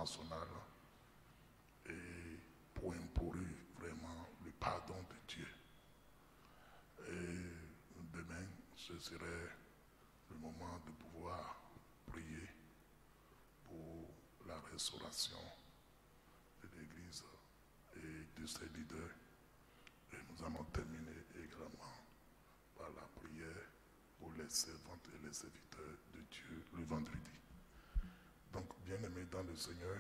international et pour implorer vraiment le pardon de Dieu. Et demain, ce serait le moment de pouvoir prier pour la restauration de l'Église et de ses leaders. Et nous allons terminer également par la prière pour les servantes et les serviteurs de Dieu le vendredi. Donc, bien-aimés dans le Seigneur,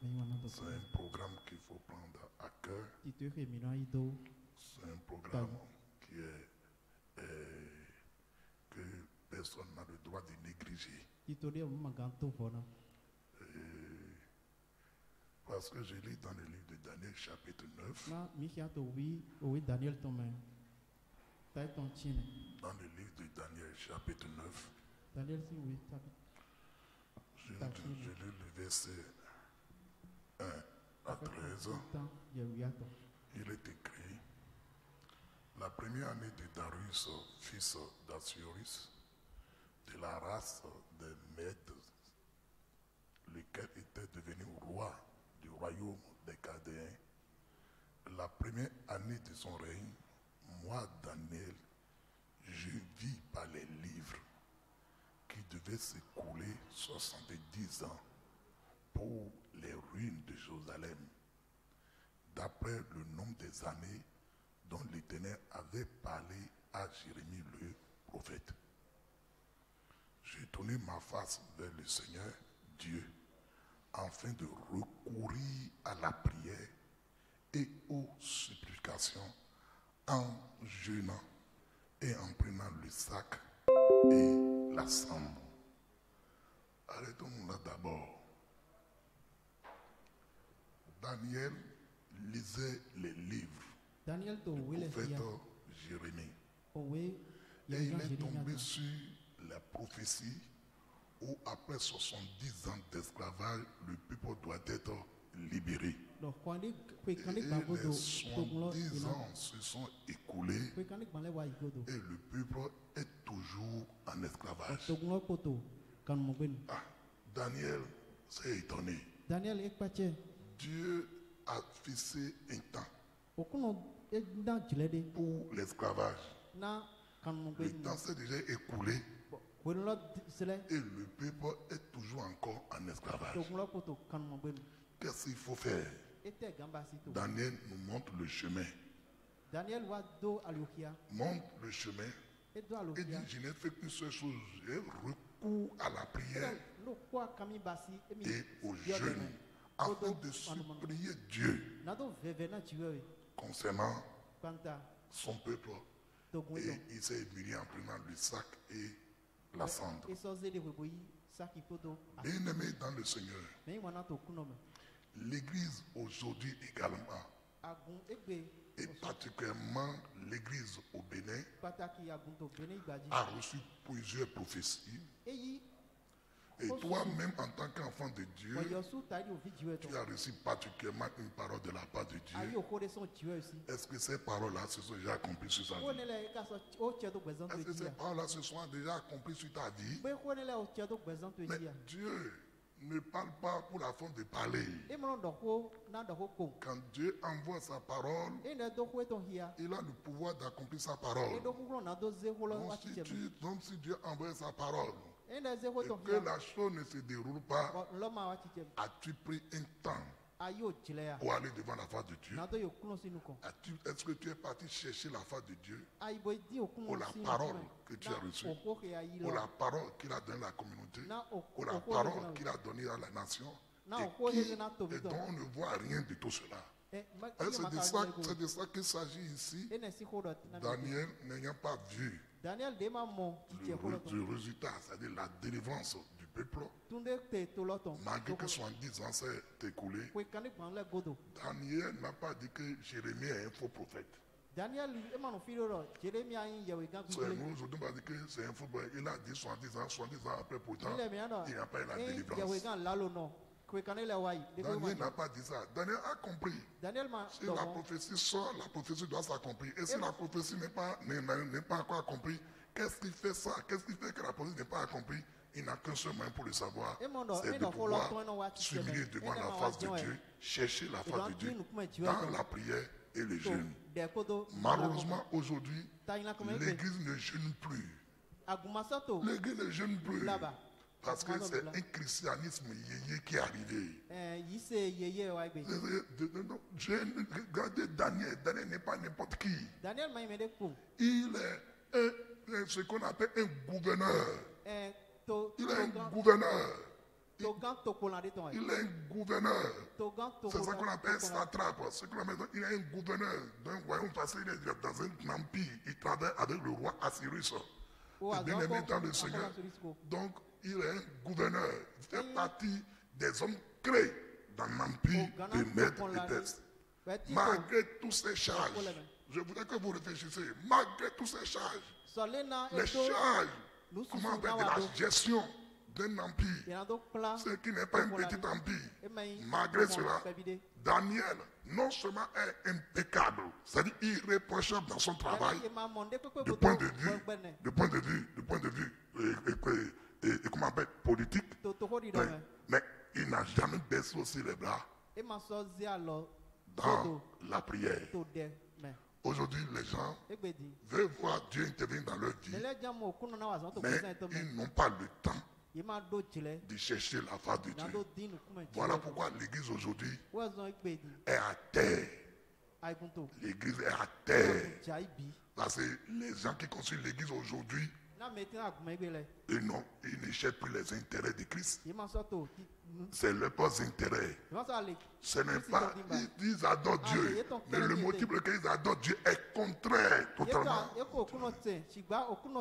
c'est un programme qu'il faut prendre à cœur. C'est un programme qui est que personne n'a le droit de négliger. Parce que je lis dans le livre de Daniel chapitre 9. Dans le livre de Daniel chapitre 9. Je lis le verset 1 à 13. Il est écrit: la première année de Darius, fils d'Assuérus, de la race des Mèdes, lequel était devenu roi du royaume des Chaldéens, la première année de son règne, moi, Daniel, je vis par les livres qui devaient s'écouler 70 ans pour les ruines de Jérusalem, d'après le nombre des années dont l'Éternel avait parlé à Jérémie le prophète. J'ai tourné ma face vers le Seigneur Dieu afin de recourir à la prière et aux supplications en jeûnant et en prenant le sac et la cendre. Arrêtons-nous là d'abord. Daniel lisait les livres du prophète Jérémie. Et il est tombé sur la prophétie où après 70 ans d'esclavage, le peuple doit être libéré. Et les 70 ans se sont écoulés et le peuple est toujours en esclavage. Ah, Daniel s'est étonné. Dieu a fixé un temps pour l'esclavage. Le temps s'est déjà écoulé et le peuple est toujours encore en esclavage. Qu'est-ce qu'il faut faire? Daniel nous montre le chemin. Montre le chemin et dit: je n'ai fait qu'une seule chose, j'ai recours à la prière et au jeûne afin de supplier Dieu concernant son peuple. Et il s'est humilié en prenant le sac et la cendre. Bien-aimés dans le Seigneur, l'Église aujourd'hui également, et particulièrement l'Église au Bénin, a reçu plusieurs prophéties. Et toi-même, en tant qu'enfant de Dieu, tu as reçu particulièrement une parole de la part de Dieu. Est-ce que ces paroles-là se sont déjà accomplies sur ta vie? Est-ce que ces paroles-là se sont déjà accomplies sur ta vie? Mais Dieu ne parle pas pour la forme de parler. Quand Dieu envoie sa parole, il a le pouvoir d'accomplir sa parole. Donc si Dieu envoie sa parole et que la chose ne se déroule pas, as-tu pris un temps pour aller devant la face de Dieu? Est-ce que tu es parti chercher la face de Dieu pour la parole que tu as reçue, pour la parole qu'il a donnée à la communauté, pour la parole qu'il a donnée à la nation, et dont on ne voit rien de tout cela? C'est de ça qu'il s'agit ici. Daniel n'ayant pas vu le résultat, c'est-à-dire la délivrance du peuple, malgré que 70 ans s'est écoulé, Daniel n'a pas dit que Jérémie est un faux prophète. Nous aujourd'hui on va dire que c'est un faux prophète. Il a dit 70 ans après, pourtant il n'a pas eu la délivrance. Daniel n'a pas dit ça. Daniel a compris. Si la prophétie sort, la prophétie doit s'accomplir. Et si la prophétie n'est pas encore accomplie, qu'est-ce qui fait ça? Qu'est-ce qui fait que la prophétie n'est pas accomplie? il n'a qu'un seul moyen pour le savoir, Emondo, c'est de eno pouvoir follow to no what s'humilier devant Ene la ma face de wajon, Dieu, chercher la face de don't Dieu you know tu dans es la prière et le So, jeûne. dekodo, Malheureusement, aujourd'hui, Taina comme l'Église ne jeûne plus. Agumasato, L'Église ne jeûne plus. là-bas. Parce que c'est un christianisme yéyé qui est arrivé. Yise yeye waigbe. Regardez Daniel. Daniel n'est pas n'importe qui. Daniel m'a aimé des coups. Il est ce qu'on appelle un gouverneur. Il est un gouverneur. Il est un gouverneur. C'est ça qu'on appelle satrape. Il est un gouverneur d'un royaume parce qu'il est dans un empire. Il travaille avec le roi Assyrus. Le bien-aimé dans le Seigneur. Donc, il est un gouverneur. Il fait partie des hommes créés dans l'empire de Mède-Étès. Malgré tous ces charges, je voudrais que vous réfléchissiez, malgré tous ces charges, les charges, comment on appelle, de la gestion d'un empire, ce qui n'est pas un petit empire, malgré cela, Daniel, non seulement est impeccable, c'est-à-dire irréprochable dans son travail, du point de vue, et comment on appelle, politique, mais il n'a jamais baissé aussi les bras dans la prière. Aujourd'hui, les gens veulent voir Dieu intervenir dans leur vie, mais ils n'ont pas le temps de chercher la face de Dieu. Voilà pourquoi l'Église aujourd'hui est à terre. L'Église est à terre. Parce que les gens qui construisent l'Église aujourd'hui, ils ne cherchent plus les intérêts de Christ. C'est leurs propres intérêts. Ce n'est pas, ils adorent Dieu, mais le motif pour lequel ils adorent Dieu est contraire totalement.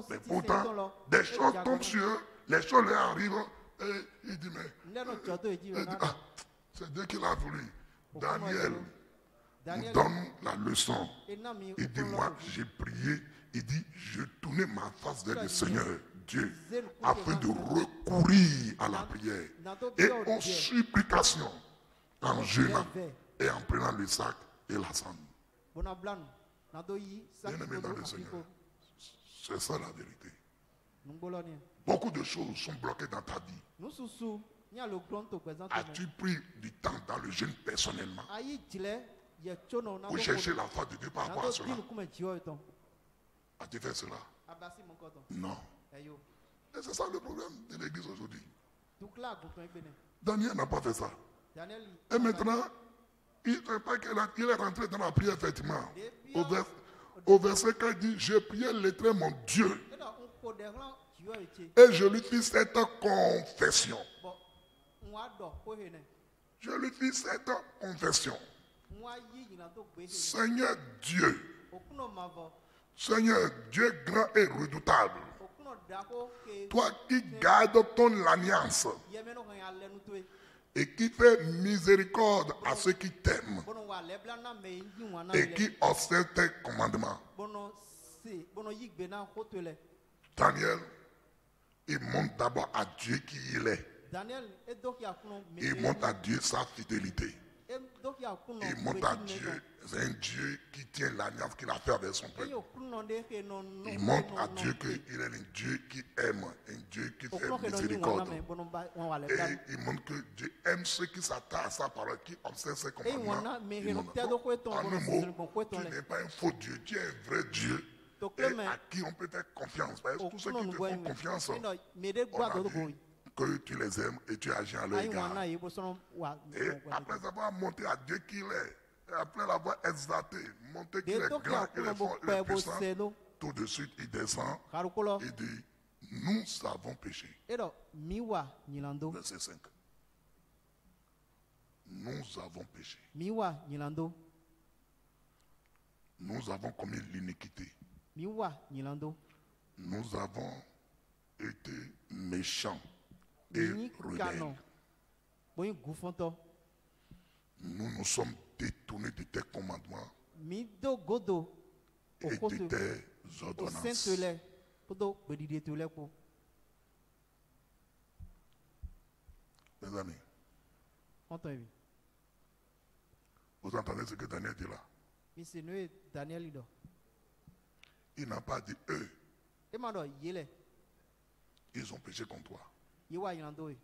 Mais pourtant, des choses tombent sur eux, les choses leur arrivent, et il dit, mais c'est Dieu qui l'a voulu. Daniel nous donne la leçon. Il dit, moi j'ai prié, il dit, je tournais ma face vers le Seigneur Dieu afin de recourir à la prière et aux supplications en jeûnant et en prenant le sac et la cendre. Bien-aimé dans le Seigneur, c'est ça la vérité. Beaucoup de choses sont bloquées dans ta vie. As-tu pris du temps dans le jeûne personnellement pour chercher la face de Dieu par rapport à cela? As-tu fait cela? Non. Et c'est ça le problème de l'Église aujourd'hui. Daniel n'a pas fait ça. Et maintenant, il est rentré dans la prière, effectivement. Au verset 4, il dit, je priais l'Éternel mon Dieu. Et je lui fis cette confession. Je lui fis cette confession. Seigneur Dieu, Seigneur Dieu grand et redoutable, toi qui gardes ton alliance et qui fais miséricorde à ceux qui t'aiment et qui observent tes commandements. Daniel, il montre d'abord à Dieu qui il est. Il montre à Dieu sa fidélité. Il montre à Dieu, c'est un Dieu qui tient l'alliance qu'il a fait avec son peuple. Il montre à Dieu qu'il est un Dieu qui aime, un Dieu qui fait miséricorde. Et il montre que Dieu aime ceux qui s'attachent à sa parole, qui observent ses commandements. En un mot, tu n'es pas un faux Dieu, tu es un vrai Dieu. Et à qui on peut faire confiance. Parce que tous ceux qui te font confiance, on a vu que tu les aimes et tu agis à leur égard. Et après avoir montré à Dieu qu'il est, et après l'avoir exalté, montré qu'il est grand, qu'il est fort, il est puissant, tout de suite il descend et dit, nous avons péché. Verset 5. Nous avons péché. Nous avons commis l'iniquité. Nous avons été méchants et rebelles. Nous nous sommes détournés de tes commandements et de tes ordonnances. Mes amis, vous entendez ce que Daniel dit là? Il n'a pas dit eux. Ils ont péché contre toi. ye wa yilando ye.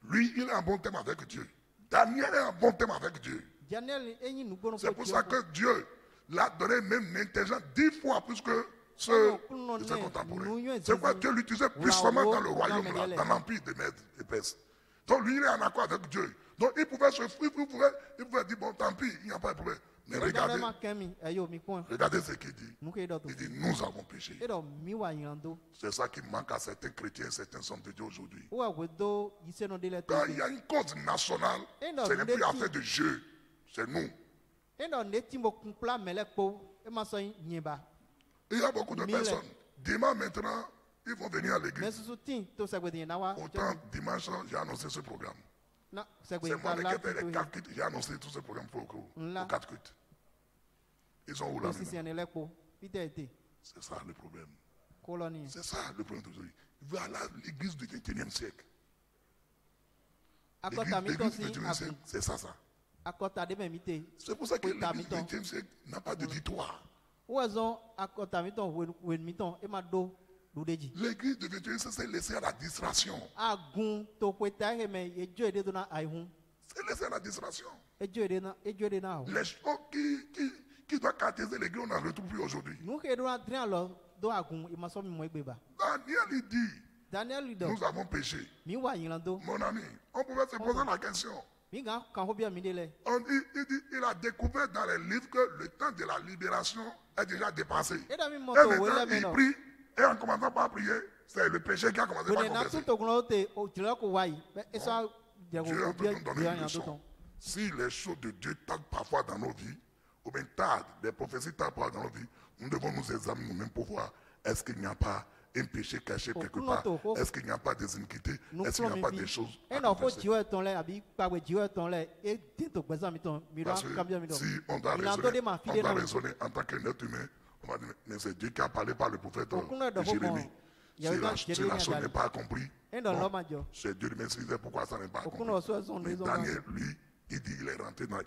Lui, il a un bon thème avec Dieu. Daniel a un bon thème avec Dieu. Daniel enyi nugbono C'est pour ça que Dieu l'a donné même une intelligence 10 fois plus que ceux de ses contemporains. C'est pourquoi Dieu l'utilisait puissamment dans le royaume, là, dans l'empire des Mèdes et Perses. Donc lui, il est en accord avec Dieu. Donc il pouvait dire, bon, tant pis, il n'y a pas de problème. Mais regardez ce qu'il dit. Il dit, nous avons péché. C'est ça qui manque à certains chrétiens, certains hommes de Dieu aujourd'hui. Quand il y a une cause nationale, ce n'est plus affaire de Dieu, c'est nous. Il y a beaucoup de personnes. Dimanche maintenant, ils vont venir à l'église. Autant dimanche, j'ai annoncé ce programme. C'est moi qui ai fait les 4 cultes. J'ai annoncé tout ce programme pour aux 4 cultes. Ils sont où là maintenant? C'est ça le problème. C'est ça le problème d'aujourd'hui. Voilà l'église du 21e siècle. L'église du 21e siècle, c'est ça. C'est pour ça que l'église du 20e siècle n'a pas de victoire. L'église du 21e siècle s'est laissée à la distraction. C'est laissé à la distraction. Les choses qui doivent caractériser l'église, on n'en retrouve plus aujourd'hui. Daniel, il dit, nous avons péché. Mon ami, on pouvait se poser la question. Il a découvert dans les livres que le temps de la libération est déjà dépassé. Et maintenant, il prie, et en commençant par prier, c'est le péché qui a commencé par confesser. Dieu est en train de nous donner une leçon. Si les choses de Dieu tardent parfois dans nos vies, ou bien tardent, les prophéties tardent parfois dans nos vies, nous devons nous examiner nous-mêmes pour voir est-ce qu'il n'y a pas un péché caché quelque part, est-ce qu'il n'y a pas des iniquités, est-ce qu'il n'y a pas des choses à confesser. Parce que si on doit raisonner en tant qu'être humain, on va dire, mais c'est Dieu qui a parlé par le prophète Jérémie. Si la chose n'est pas accomplie, bon, c'est Dieu lui-même qui sait pourquoi ça n'est pas accompli. Mais Daniel, lui, il dit qu'il est rentré dans la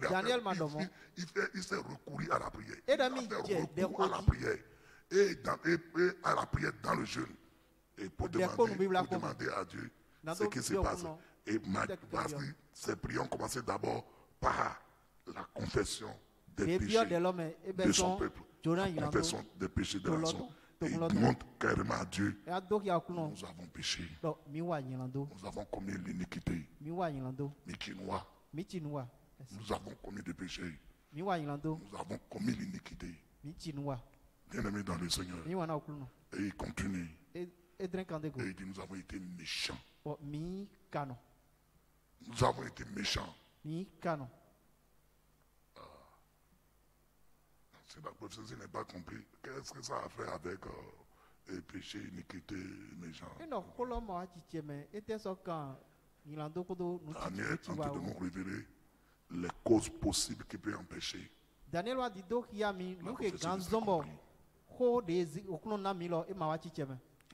il s'est recouru à la prière. Il a fait recours à la prière. Et à la prière dans le jeûne. Et pour demander à Dieu ce qui se passe. Et parce que ces prières ont commencé d'abord par la confession des péchés de son peuple. La confession des péchés de la nation. Et il montre carrément à Dieu, nous avons péché. Nous avons commis l'iniquité. Nous avons commis des péchés. Nous avons commis l'iniquité. Bien-aimé dans le Seigneur. Et il continue. Et il dit, nous avons été méchants. Nous avons été méchants. Si la prophétie n'est pas compris, qu'est-ce que ça a à faire avec péché, iniquité, méchant? Daniel est en train de nous révéler les causes possibles qui peuvent empêcher. Daniel a dit qu'il y a mis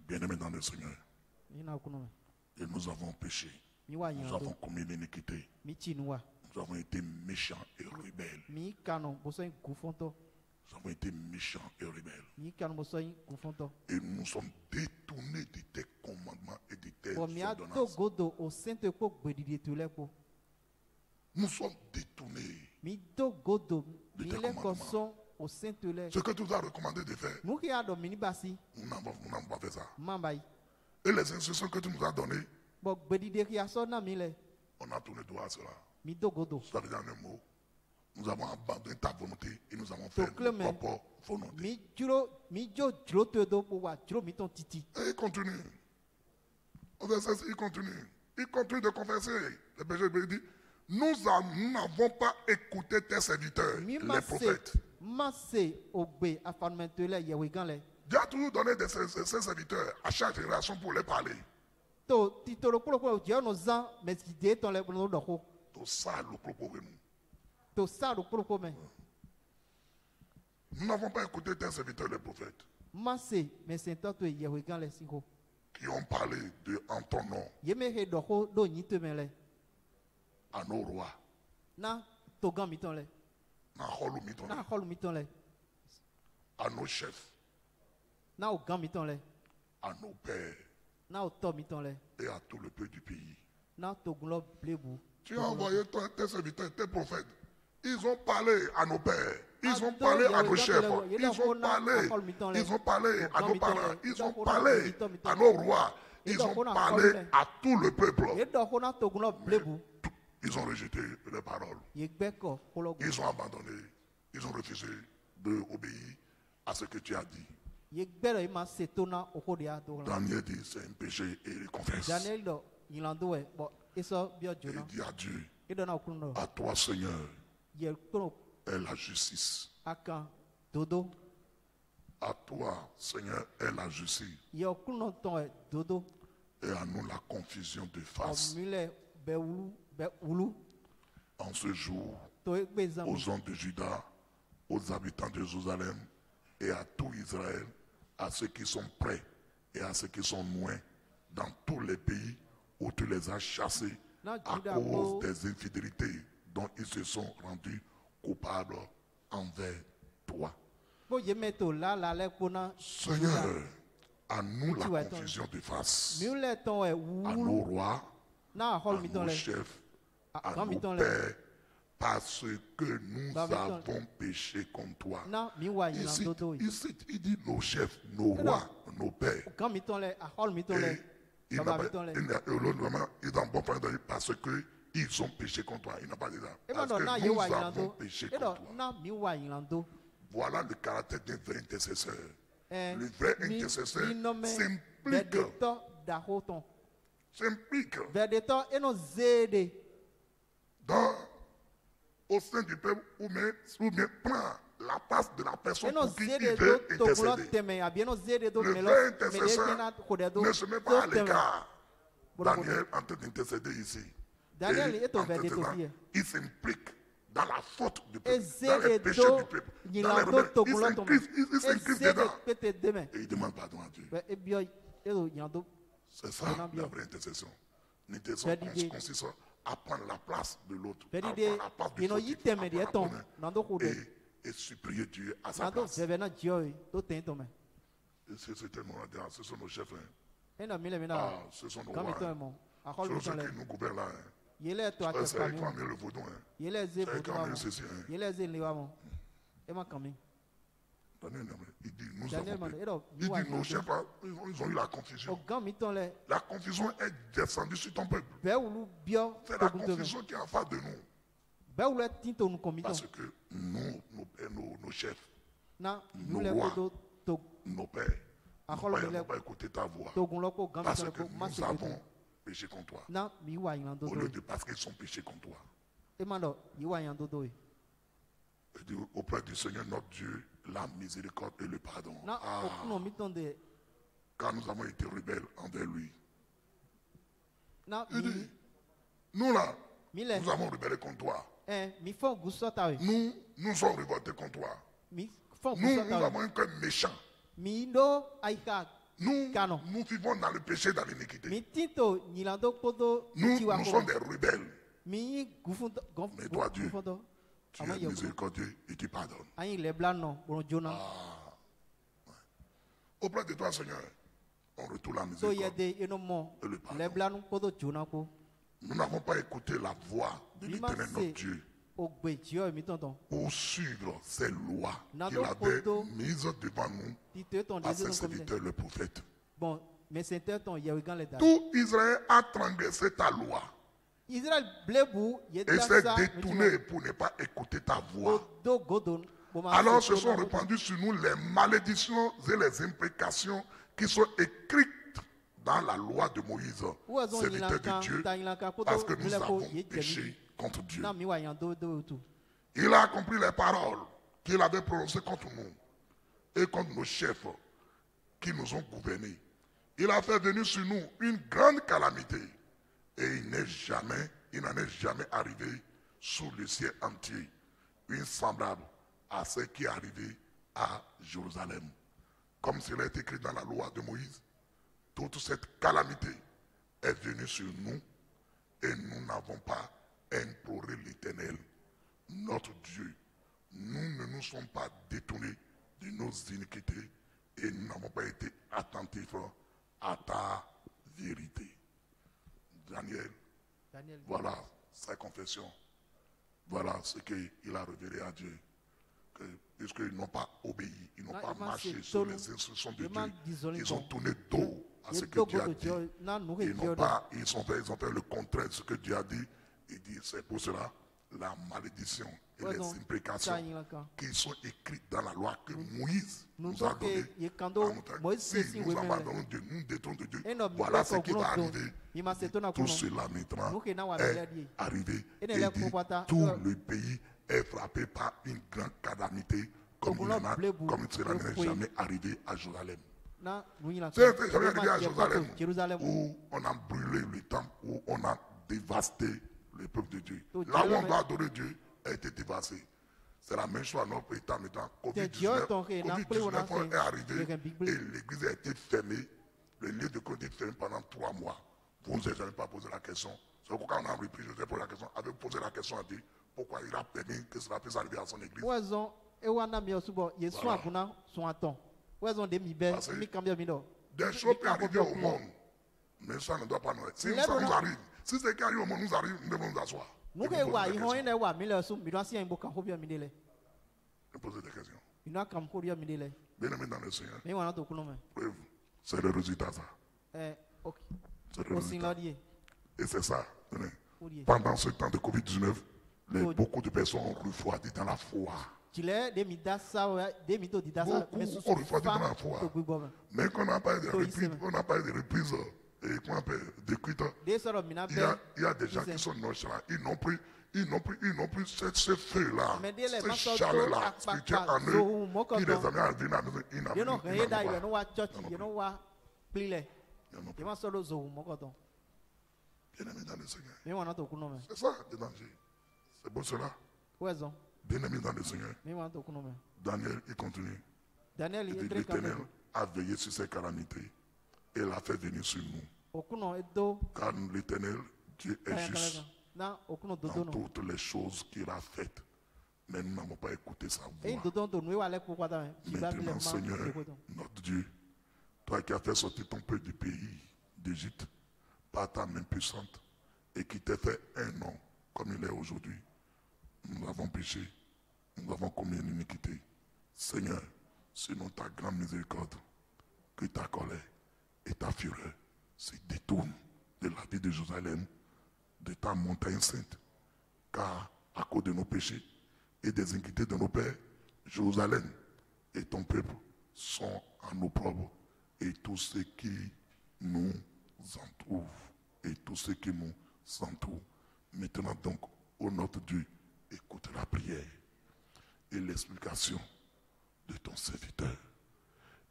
Bien-aimé dans le Seigneur. Et nous avons péché. Nous avons commis l'iniquité. Nous avons été méchants et rebelles. Nous avons été méchants et rebelles. Et nous sommes détournés de tes commandements et de tes ordonnances. Nous sommes détournés de tes commandements. Ce que tu nous as recommandé de faire, nous n'avons pas fait ça. Et les instructions que tu nous as données, on a tourné droit à cela. Ça veut dire en un mot, nous avons abandonné ta volonté et nous avons fait notre propre volonté. Et il continue. Au verset 6, il continue. Il continue de confesser les péchés. Il dit, nous n'avons pas écouté tes serviteurs, les prophètes. Dieu a toujours donné ses serviteurs à chaque génération pour les parler. Nous n'avons pas écouté tes serviteurs, les prophètes, qui ont parlé en ton nom à nos rois, à nos chefs, à nos pères, Na o tɔ mi tɔn lɛ. et à tout le peuple du pays. Na togun lɔ blebu. Tu as envoyé tes serviteurs, tes prophètes. Ils ont parlé à nos pères. Ils ont Ado parlé à yawo nos chefs. yawo Ils yawo ont na parlé. akɔlu mi tɔn lɛ. Ils ont parlé à nos mi tɔn parents. lɛ. Ils ont Idɔ parlé mi tɔn. à nos rois. Ils Idɔ ont ko na parlé akɔlu lɛ. à tout le peuple. Ye dɔ ko na togun lɔ blebu. Ils ont rejeté les paroles. Ye gbɛ kɔ kɔlɔ gu. Ils ont abandonné. Ils ont refusé d'obéir à ce que tu as dit. Ye gbɛ dɔ ye ma se to na o ko de y'a to la. Daniel dit c'est un péché et il confesse. Daniel dɔ yilando yɛ bɔn esɔ biɔ Il jona. dit à Dieu, E dɔ na o kun dɔ. à toi Seigneur Yɛ kɔnɔ est la justice. a kan dodo. À toi Seigneur est la justice. Yɛ o kun dɔ tɔn yɛ dodo. Et à nous la confusion de face. Ɔ mi lɛ bɛ wulu. En ce jour, To ye gbe zan. aux hommes de Juda, aux habitants de Jérusalem et à tout Israël, à ceux qui sont près et à ceux qui sont loin, dans tous les pays où tu les as chassés à cause des infidélités dont ils se sont rendus coupables envers toi. Bo ye mɛ to la lɛ kpona. Seigneur, à nous la confusion de face, Mi lɛ tɔn yɛ à wulu. nos rois, Na à akɔlu mi tɔn nos lɛ. chefs, A à kan mi nos tɔn lɛ. pères, parce que nous Babiton. avons péché contre toi. Na mi wa Ici, yilando ye. ici, il dit nos chefs, nos rois, nos pères. Kan mi tɔn lɛ akɔlu mi tɔn Et lɛ. il n'a Baba pas, mi tɔn lɛ. il est en bon point de dire parce que ils ont péché contre toi. Il n'a pas dit ça. E ma Parce dɔn na que ye nous wa avons yilando. péché E contre dɔ toi. na mi wa yilando. Voilà le caractère d'un vrai intercesseur. Eh, Le vrai intercesseur mi nɔmɛ s'implique. vɛdetɔ daho tɔn. S'implique Vɛdetɔ eno zeede. au sein du peuple ou bien prend la place de la personne Eno pour qui il zeede veut do tokulɔ intercéder. tɛmɛ abi eno zeede do Le mɛlɔ vrai mɛlɛ intercesseur tiɲɛna kodɛ do ne se met do pas à tɛmɛ. l'écart. Voilà, Daniel en train d'intercéder ici. Daniel Et est au en verdict intercédant, aussi. il s'implique dans la faute du E peuple, dans les zeede péchés do du peuple, dans les yilando rebelles. tokulɔ tɔmɛ. Il s'inscrit E zeede dedans. pete dɛmɛ. Et il demande pardon à Dieu. Bɛ ebiɔ edo yilando. C'est ça Pardon, bien. la vraie intercession. L'intercession Verdict. consiste à prendre la place de l'autre, à Vɛdi prendre la place de du yinɔ yi fautif, tɛmɛ à deɛ prendre tɔn la nando ko bonne dɛ. et supplier Dieu à sa Nando place. vɛvɛ na jiɔ ye do tɛn tɔmɛ. Et c'est tellement admirable. Ce sont nos chefs. Hein. Ena mi lɛ mi Ah, na. ce sont nos Kan mi rois. tɔn Hein. ye mɔ. Ce Akɔlu sont mi ceux tɔn lɛ. qui nous gouvernent là. Hein. Yelɛ to a C'est kɛ eux fami qui ont mɔ. amené le vaudou. Hein. Yelɛ ze C'est eux qui bodu ont wa amené mɔ. ceci. Hein. Yelɛ ze le wa mɔ. E ma kan mi. Daniel, il dit, nous Daniel avons man, péché. et donc, Il nous dit, avons nos péché. chefs, là, ils ont eu la confusion. O gan mi tɔn lɛ. La confusion est descendue sur ton peuple. Bɛɛ wulu biɔ C'est la togun tɔmɛ. confusion qui est en face de nous. Bɛɛ wulu ti to nu kɔn mi Parce tɔn. que nous, nos chefs, Na nos nu lɛ rois, ko do nos pères, Akɔlu mi n'ont lɛ pas écouté ta voix. togun lɔ ko gan mi Parce tɔn lɛ que ko ma se nous ko to. avons péché contre toi. Na mi wa yilando Au do lieu ye. de parce qu'ils sont péchés contre toi. E ma dɔn yi wa yilando do ye. Et dit, auprès du Seigneur notre Dieu, la miséricorde et le pardon. Na o Ah, kun mi tɔn de. car nous avons été rebelles envers lui. Na Il mi dit, nous là, mi lɛ. nous avons rebellé contre toi. Mi fɛn gusɔ ta ye. Nous sommes révoltés contre toi. Mi fɛn Nous gusɔ ta avons ye. un cœur méchant. Mi do ayi ka. Nous Canon. vivons dans le péché, dans l'iniquité. Mi ti to yilando ko do Nous ti wa sommes kɔrɔ. des rebelles. Mi yi gufun tɔ gɔn Mais toi, Dieu, gufun tɔ. Tu A ma es yɛ o. miséricordieux et tu pardonnes. An yi lɛ bila nɔ bɔrɔ joona. Auprès de toi, Seigneur, on retourne la So yɛ miséricorde. de eno mɔ Et le pardon. lɛ bila nu ko do joona ko. Nous n'avons pas écouté la voix de Mi ma l'Éternel notre se Dieu o gbe jiɔ ye mi tɔn tɔn. pour suivre ces lois N'a qu'il donc avait photo- mises devant nous Ti te tɔn à de ses zeno kɔmi dɛ. serviteurs, le prophète. Bon mais c'est un tɔn yɛwi gan lɛ da. Tout Israël a transgressé ta loi Israël blebu ye et da s'est sa détourné pour ne pas écouter ta voix. o do godo. Alors se sont répandues sur nous les malédictions et les imprécations qui sont écrites dans la loi de Moïse, serviteur de Dieu, parce que nous avons péché contre Dieu. Na mi wa yan do do tu. Il a accompli les paroles qu'il avait prononcées contre nous et contre nos chefs qui nous ont gouvernés. Il a fait venir sur nous une grande calamité et il n'en est jamais arrivé sous le ciel entier une semblable à ce qui est arrivé à Jérusalem. Comme cela est écrit dans la loi de Moïse, toute cette calamité est venue sur nous et nous n'avons pas imploré l'Éternel, notre Dieu. Nous ne nous sommes pas détournés de nos iniquités et nous n'avons pas été attentifs à ta vérité. Daniel, Daniel. voilà sa confession. Voilà ce qu'il a révélé à Dieu. Puisqu'ils n'ont pas obéi, ils n'ont Ah, pas il m'a marché dit, sur Tolu, les instructions de il m'a Dieu. désolé, Ils ont bon. tourné dos à ce Il que Dieu a dogo dit. Dieu, na nous Ils Dieu n'ont de- pas, ils ont fait le contraire de ce que Dieu a dit. Il dit, c'est pour cela la malédiction et Ouais, les donc, imprécations ça, il y a quand. qui sont écrites dans la loi que Moïse Nous nous a donc, donné. il kando, Moïse, Si si, nous oui, mais- abandonnons Dieu, nous détruisons de Dieu, Et non, voilà mais ce qui va qu'on arriver. il m'a dit, ton Tout akuno. cela maintenant Nous qui n'avons est pas dit. arrivé. Et Et ne l'a dit, pas- tout euh, le pays est frappé par une grande calamité comme il Okuno en a, blebu, comme cela n'est le jamais arrivé à Jérusalem. Na, nous y a C'est quand. jamais Il m'a arrivé à dit, Jérusalem Jérusalem. où on a brûlé le temple, où on a dévasté le peuple de Dieu. Tout Là où on Dieu, doit adorer Dieu a été dévasté. C'est la même chose à notre état maintenant. Dieu, donc, il n'a plus on a Covid-19 fait- est arrivé il y a un big bleu. et l'église a été fermée. Le lieu de culte est fermé pendant 3 mois. Vous ne vous avez pas posé la question. C'est pourquoi on a repris, je vous ai posé la question. Avez posé la question à Dieu. Pourquoi il a permis que cela puisse arriver à son église? Wazon, et wana mi osubo, ye Voilà. soin akuna, son attend. Wazon de mi be, Parce que- mi cambia mi do. Des choses peuvent arriver au monde, mais ça ne doit pas nous être. Si Mais ça là, nous non. arrive, si ce qui arrive au monde nous arrive, nous devons nous asseoir. Nous Et que nous wa, poser des il hon questions. ene wa mi le sum, mi do asia imbo kan hobia mi dele. Nous poser des questions. Il n'a kam hobia mi dele. Bien aimé dans le Seigneur, Mi wana to kuno me. preuve, c'est le résultat ça. Ok. C'est le O sin résultat. lodie. Et c'est ça. Tenez. Oudie. Pendant ce temps de Covid-19, Oh. beaucoup de personnes ont refroidi dans la foi. Chile de mi da sa wa, de mi to di da sa, Beaucoup mais sous ont refroidi dans la foi. to gbo me. Mais qu'on n'a pas eu de Oh, reprise, ici, on n'a pas eu de reprise, et comment on appelle, d'écrite. De soro mi na Il y a, be. il y a des gens Ici. qui sont nonchalants. Ils n'ont plus ce feu-là, Mais dis-les, ce ma soeur, chaleur-là to- spirituel pa- en zo, eux moko qui les don. amène à venir à la maison. Ils n'en You know, ont he da you pas. know wa church, Non, non, you know wa plile. Ils n'en ont You pas. want solo zo moko don. Bien-aimés dans le Seigneur. Mi wana to kuno me. C'est ça le danger. C'est pour cela. Wazon, Bien-aimés dans le Seigneur. mi wana to kuno me. Daniel, il continue. Daniel Il il dit, est très l'Éternel calme. a veillé sur ces calamités et l'a fait venir sur nous. Okuno edo Car l'Éternel, Dieu est kaya juste kala. Na okuno dans dodo no. toutes les choses qu'il a faites. Mais nous n'avons pas écouté sa Et voix. dodo to nous wa le kwa da. Ki ba mi le Maintenant, ma. Seigneur, se ko don. notre Dieu, toi qui as fait sortir ton peuple du pays d'Égypte par ta main puissante et qui t'as fait un nom comme il est aujourd'hui, nous avons péché, nous avons commis une iniquité. Seigneur, selon ta grande miséricorde, que ta colère et ta fureur se détournent de la ville de Jérusalem, de ta montagne sainte, car à cause de nos péchés et des iniquités de nos pères, Jérusalem et ton peuple sont en opprobre et tout ce qui nous entoure et tout ce qui nous entoure. Maintenant donc, ô notre Dieu, écoute la prière et l'explication de ton serviteur.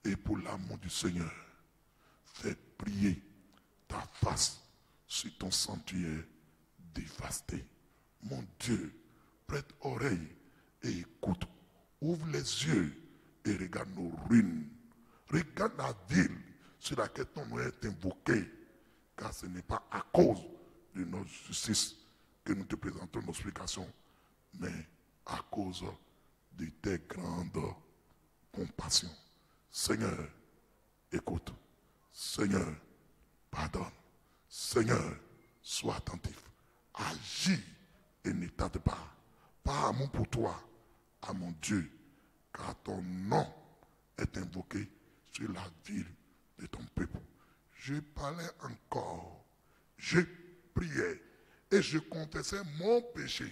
Et pour l'amour du Seigneur, fais prier ta face sur ton sanctuaire dévasté. Mon Dieu, prête oreille et écoute. Ouvre les yeux et regarde nos ruines. Regarde la ville sur laquelle ton nom est invoqué. Car ce n'est pas à cause de notre justice que nous te présentons nos explications, mais à cause de tes grandes compassions. Seigneur, écoute. Seigneur, pardonne. Seigneur, sois attentif. Agis et ne tarde pas. Par amour pour toi, à mon Dieu, car ton nom est invoqué sur la ville de ton peuple. Je parlais encore, je priais et je confessais mon péché.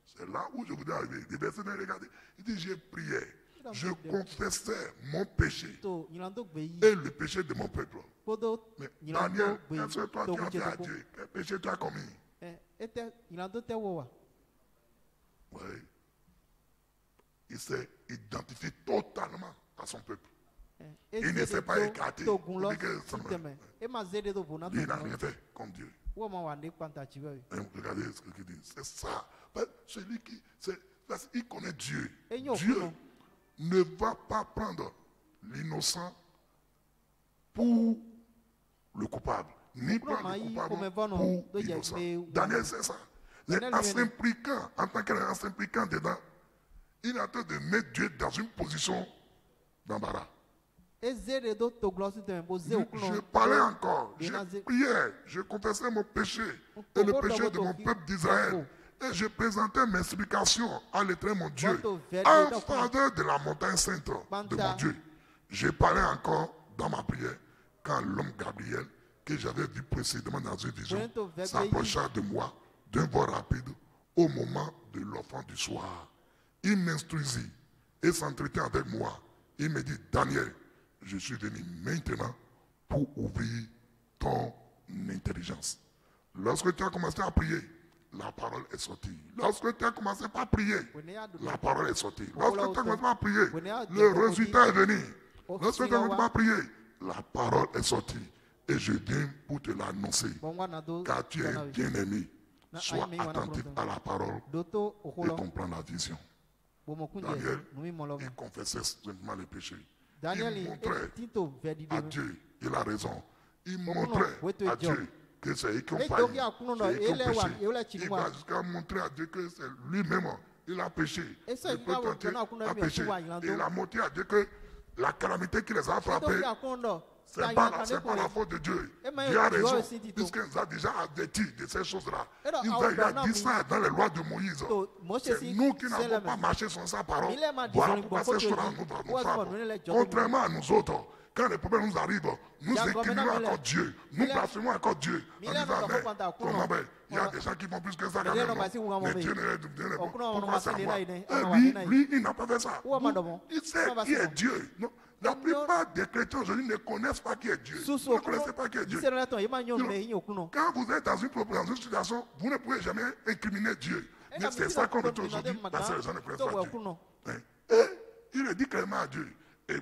C'est là où je voudrais arriver. Les versets, regardez. Il dit, je priais, je confessais mon péché To nyilando gbe yi. et le péché de mon peuple. Podo Mais nyilando Daniel, gbe yi. est-ce que toi To tu as kunje fait à to ko. Dieu? Quel péché tu as commis? Ete nyilando te wo wa. Oui. Il s'est identifié totalement à son peuple. Il ne s'est pas écarté. To gun lo Il dit que ça si me- teme. E ma zede do bona to. Lui, il n'a rien fait comme Dieu. Wo ma wa ne kwanta chiwe. Et regardez ce qu'il dit. C'est ça. Celui qui, parce qu'il connaît Dieu. Et nous, Dieu non. ne va pas prendre l'innocent pour le coupable, ni prendre ma le yi coupable come vono, pour do je l'innocent. me- Daniel, c'est ça. Daniel, En lui, s'impliquant, en tant qu'en s'impliquant dedans, il est en train de mettre Dieu dans une position d'embarras. Ezere do to glosi te bo ze Je okuno. parlais encore, je Denaze- priais, je confessais mon péché et le péché de mon peuple d'Israël. Et je présentais mes explications à l'Éternel mon Dieu en faveur de la montagne sainte de mon Dieu. Je parlais encore dans ma prière quand l'homme Gabriel, que j'avais vu précédemment dans une vision, s'approcha de moi d'un vol rapide au moment de l'offrande du soir. Il m'instruisit et s'entretint avec moi. Il me dit, Daniel, je suis venu maintenant pour ouvrir ton intelligence. Lorsque tu as commencé à prier, la parole est sortie. Lorsque tu as commencé à prier, la parole est sortie. Lorsque tu as commencé à prier, le résultat est venu. Lorsque tu as commencé à prier, la parole est sortie. Et je viens pour te l'annoncer. Car tu es bien-aimé. Sois attentif à la parole et comprends la vision. Daniel, il confessait simplement les péchés. Il montrait à Dieu, il a raison. Il montrait à Dieu que c'est eux qui ont failli, c'est eux qui ont péché. Il va jusqu'à montrer à Dieu que c'est lui-même, il a péché. Le peuple entier a péché. Et il a montré à Dieu que la calamité qui les a frappés, c'est pas la faute de Dieu. Dieu a raison, puisqu'il nous a déjà averti de ces choses-là. Il a dit ça dans les lois de Moïse. C'est nous qui n'avons pas marché sur sa parole. Voilà pourquoi ces choses-là nous frappent. Contrairement à nous autres, quand les problèmes nous arrivent, nous inclinons encore Dieu. Nous blasphémons encore Dieu. En disant, mais il y a des gens qui font plus que ça quand même. Mais Dieu ne les pourquoi c'est à moi. Lui, il n'a pas fait ça. Il sait qui est Dieu. Non. La plupart des chrétiens aujourd'hui ne connaissent pas qui est Dieu. Vous ne connaissez pas qui est Dieu. Quand vous êtes dans une situation, vous ne pouvez jamais incriminer Dieu. Mais c'est ça qu'on retrouve aujourd'hui parce que les gens ne connaissent pas Dieu. Et il dit clairement à Dieu. Et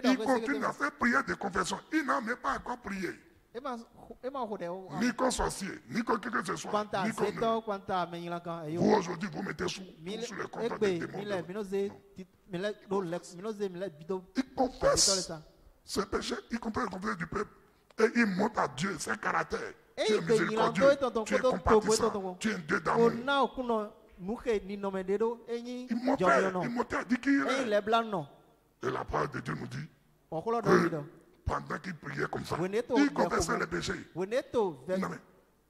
il continue à faire prière de confession. Il n'a même pas encore prié. Ni comme sorcier, ni comme qui que ce soit. Ni comme vous aujourd'hui, vous mettez sous le contrôle des démons. Il confesse ses péchés, il comprend le conflit du peuple. Et il montre à Dieu ses caractères. Tu es miséricordieux, tu es compatissant, tu es un Dieu d'amour. Il montrait à dire qui il est. Et la parole de Dieu nous dit que pendant qu'il priait comme ça, il confessait les péchés.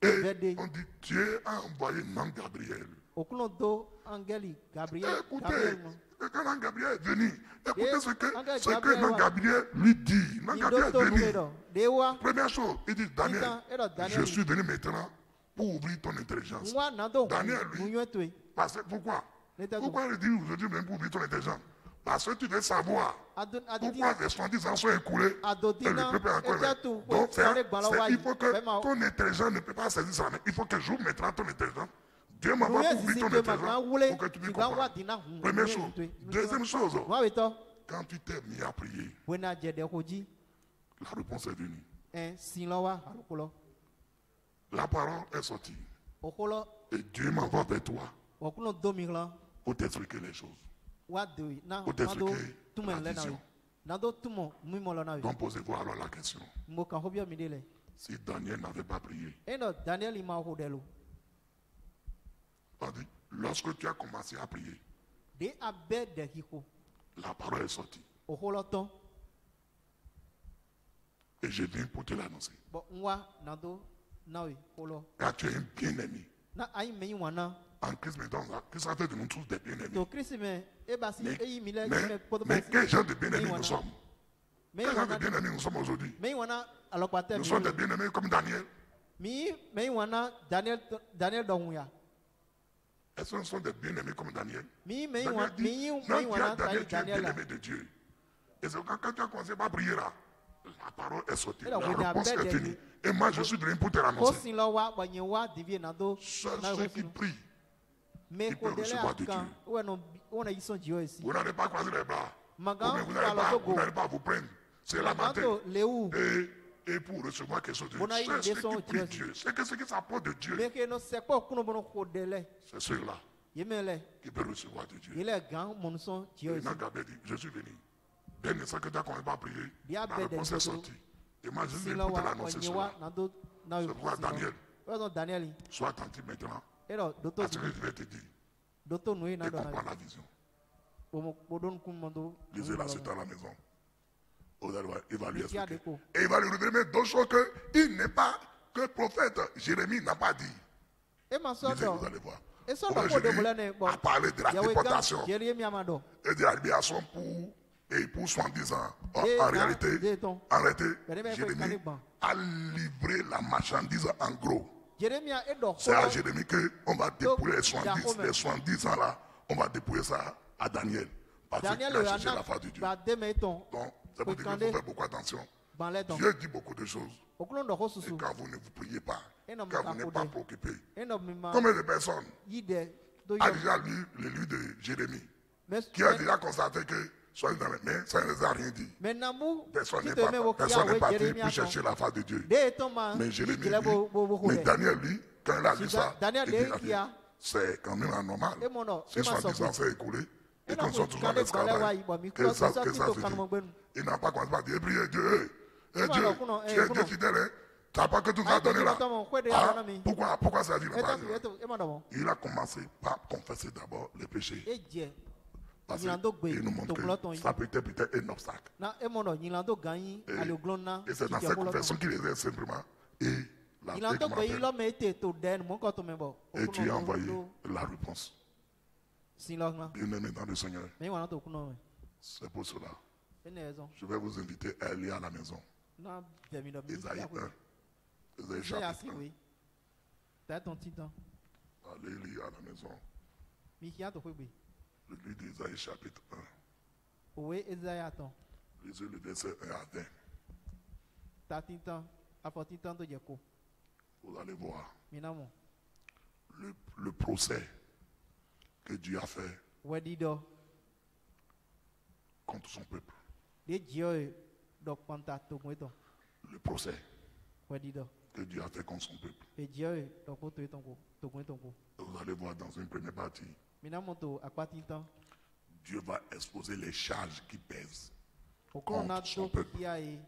Et on dit Dieu a envoyé l'ange Gabriel. Écoutez, quand l'ange Gabriel est venu, écoutez ce que l'ange Gabriel lui dit. L'ange Gabriel est venu. Première chose, il dit Daniel, je suis venu maintenant pour ouvrir ton intelligence. Daniel, lui, parce que pourquoi il dit aujourd'hui même pour ouvrir ton intelligence? Parce que tu veux savoir pourquoi les 70 ans sont écoulés et le peuple est encore là. Donc, il faut que ton intelligence ne peut pas saisir ça. Il faut que j'ouvre maintenant ton intelligence. Dieu m'a pas ouvert ton intelligence pour que tu puisses comprendre. Première chose. Deuxième chose, quand tu t'es mis à prier, la réponse est venue. La parole est sortie. Et Dieu m'envoie vers toi pour t'expliquer les choses. Pour t'expliquer la vision. Donc posez-vous alors la question. Si Daniel n'avait pas prié, on dit, lorsque tu as commencé à prier, la parole est sortie. Et je viens pour te l'annoncer. Car tu es un bien-aimé. En Christ, maintenant, Christ a fait de nous tous des bien-aimés. Mais quel genre de bien-aimés nous sommes? Quel genre de bien-aimés nous sommes aujourd'hui? Nous sommes des bien-aimés comme Daniel. Est-ce que nous sommes des bien-aimés comme Daniel? Daniel dit, Daniel, tu es bien-aimé de Dieu. Et c'est quand tu as commencé à prier là, la parole est sortie, la réponse est venue. Et moi, je suis venu pour te l'annoncer. Ceux qui prient, ils peuvent recevoir de Dieu. Vous n'allez pas croiser les bras. Vous n'allez pas vous prendre. C'est la matin. Et pour recevoir quelque chose de Dieu. C'est ceux qui prient Dieu. C'est ceux qui s'apportent de Dieu. C'est ceux-là qui peuvent recevoir de Dieu. Et Gabriel dit, je suis venu. Dès le que tu as commencé à prier, la réponse est sortie. Et moi, je suis venu pour te l'annoncer cela. C'est pourquoi Daniel, sois attentif maintenant à ce que je vais te dire. Et comprends la vision. Lisez-la, c'est à la maison. Vous allez voir, il va lui Qui a expliquer. des coups. Et il va lui redonner d'autres choses qu'il n'est pas, que le prophète Jérémie n'a pas dit. Et ma soeur, Lisez, vous allez voir. et son Prophète enfant de Jérémie Boulane, bon, a parlé de la Yahweh déportation Gam, Jérémie Amado. et de la libération pour 70 ans. Et En na- réalité, déton. Jérémie a livré la marchandise en gros. Jérémie a aidé. C'est à Jérémie qu'on va dépouiller les 70 ans là. On va dépouiller ça à Daniel. Parce Daniel qu'il a le cherché la anak face de Dieu. ba demeton. Donc, ça veut dire qu'il faut faire beaucoup attention. Banleton. Dieu dit beaucoup de choses. Okulon do Et hosusu. quand vous ne vous priez pas, Et non, quand vous mais n'êtes pas préoccupé, Eno mima combien de personnes yide do a yo. déjà lu le livre de Jérémie Mais qui a déjà constaté que soyez dans les mains, ça ne les a rien dit. mais namu Personne qui n'est te met au personne n'est parti Jérémie pour chercher la face de Dieu. de toma Mais Jérémie, qui la bo mais Daniel, lui, quand il a lu Si ça, Daniel il dit, dit qu'il y a- c'est quand même anormal. Et mon nom, Si et ma 70 ans s'est écoulé, et Et qu'on non, soit toujours en quand les esclavage, balais, ouais, que ça ça, se tout au dit. Cameroun, ben. Il n'a pas commencé par dire, priez Dieu, Comment Dieu, alors, comment, tu es Dieu comment? fidèle, hein? Tu n'as pas que tout Ah, ça donné là. notamment, quoi de Ah, l'ami. pourquoi ça dit Et pas toi, et madame. Il a commencé par confesser d'abord les péchés. Et Dieu. Parce Yilando gbe, qu'il nous montre to gloton que yi. ça peut être peut-être un obstacle. Na e mono Yilando ganyi ale glonna. Et c'est dans cette confession qu'il les aide simplement. Et la Yilando et gbe yi lo me te to den mon ko to me bo. et tu as envoyé la réponse. Sin lo na. Bien-aimé dans le Seigneur, Me wana to kuno. c'est pour cela. Ene Je vais vous inviter à aller à la maison. Na demi do mi. Isaïe 1. Isaïe J'ai assez chapitre 1. oui. T'as ton titan. Allez lire à la maison. Mi kia to kwe. Le livre d'Isaïe chapitre 1. Owe Esaïa ton. Lisez le verset 1 à 20. Ta titan. A fo titan to je ko. Vous allez voir Minamo. le procès que Dieu a fait Wedi do. contre son peuple. De Dieu do kwanta to mweton. Le procès Wedi do. que Dieu a fait contre son peuple. Et Dieu do ko to eton ko. To mweton ko. Vous allez voir dans une première partie, Minamo to akwa titan. Dieu va exposer les charges qui pèsent. Okon na Contre son do peuple. kia e.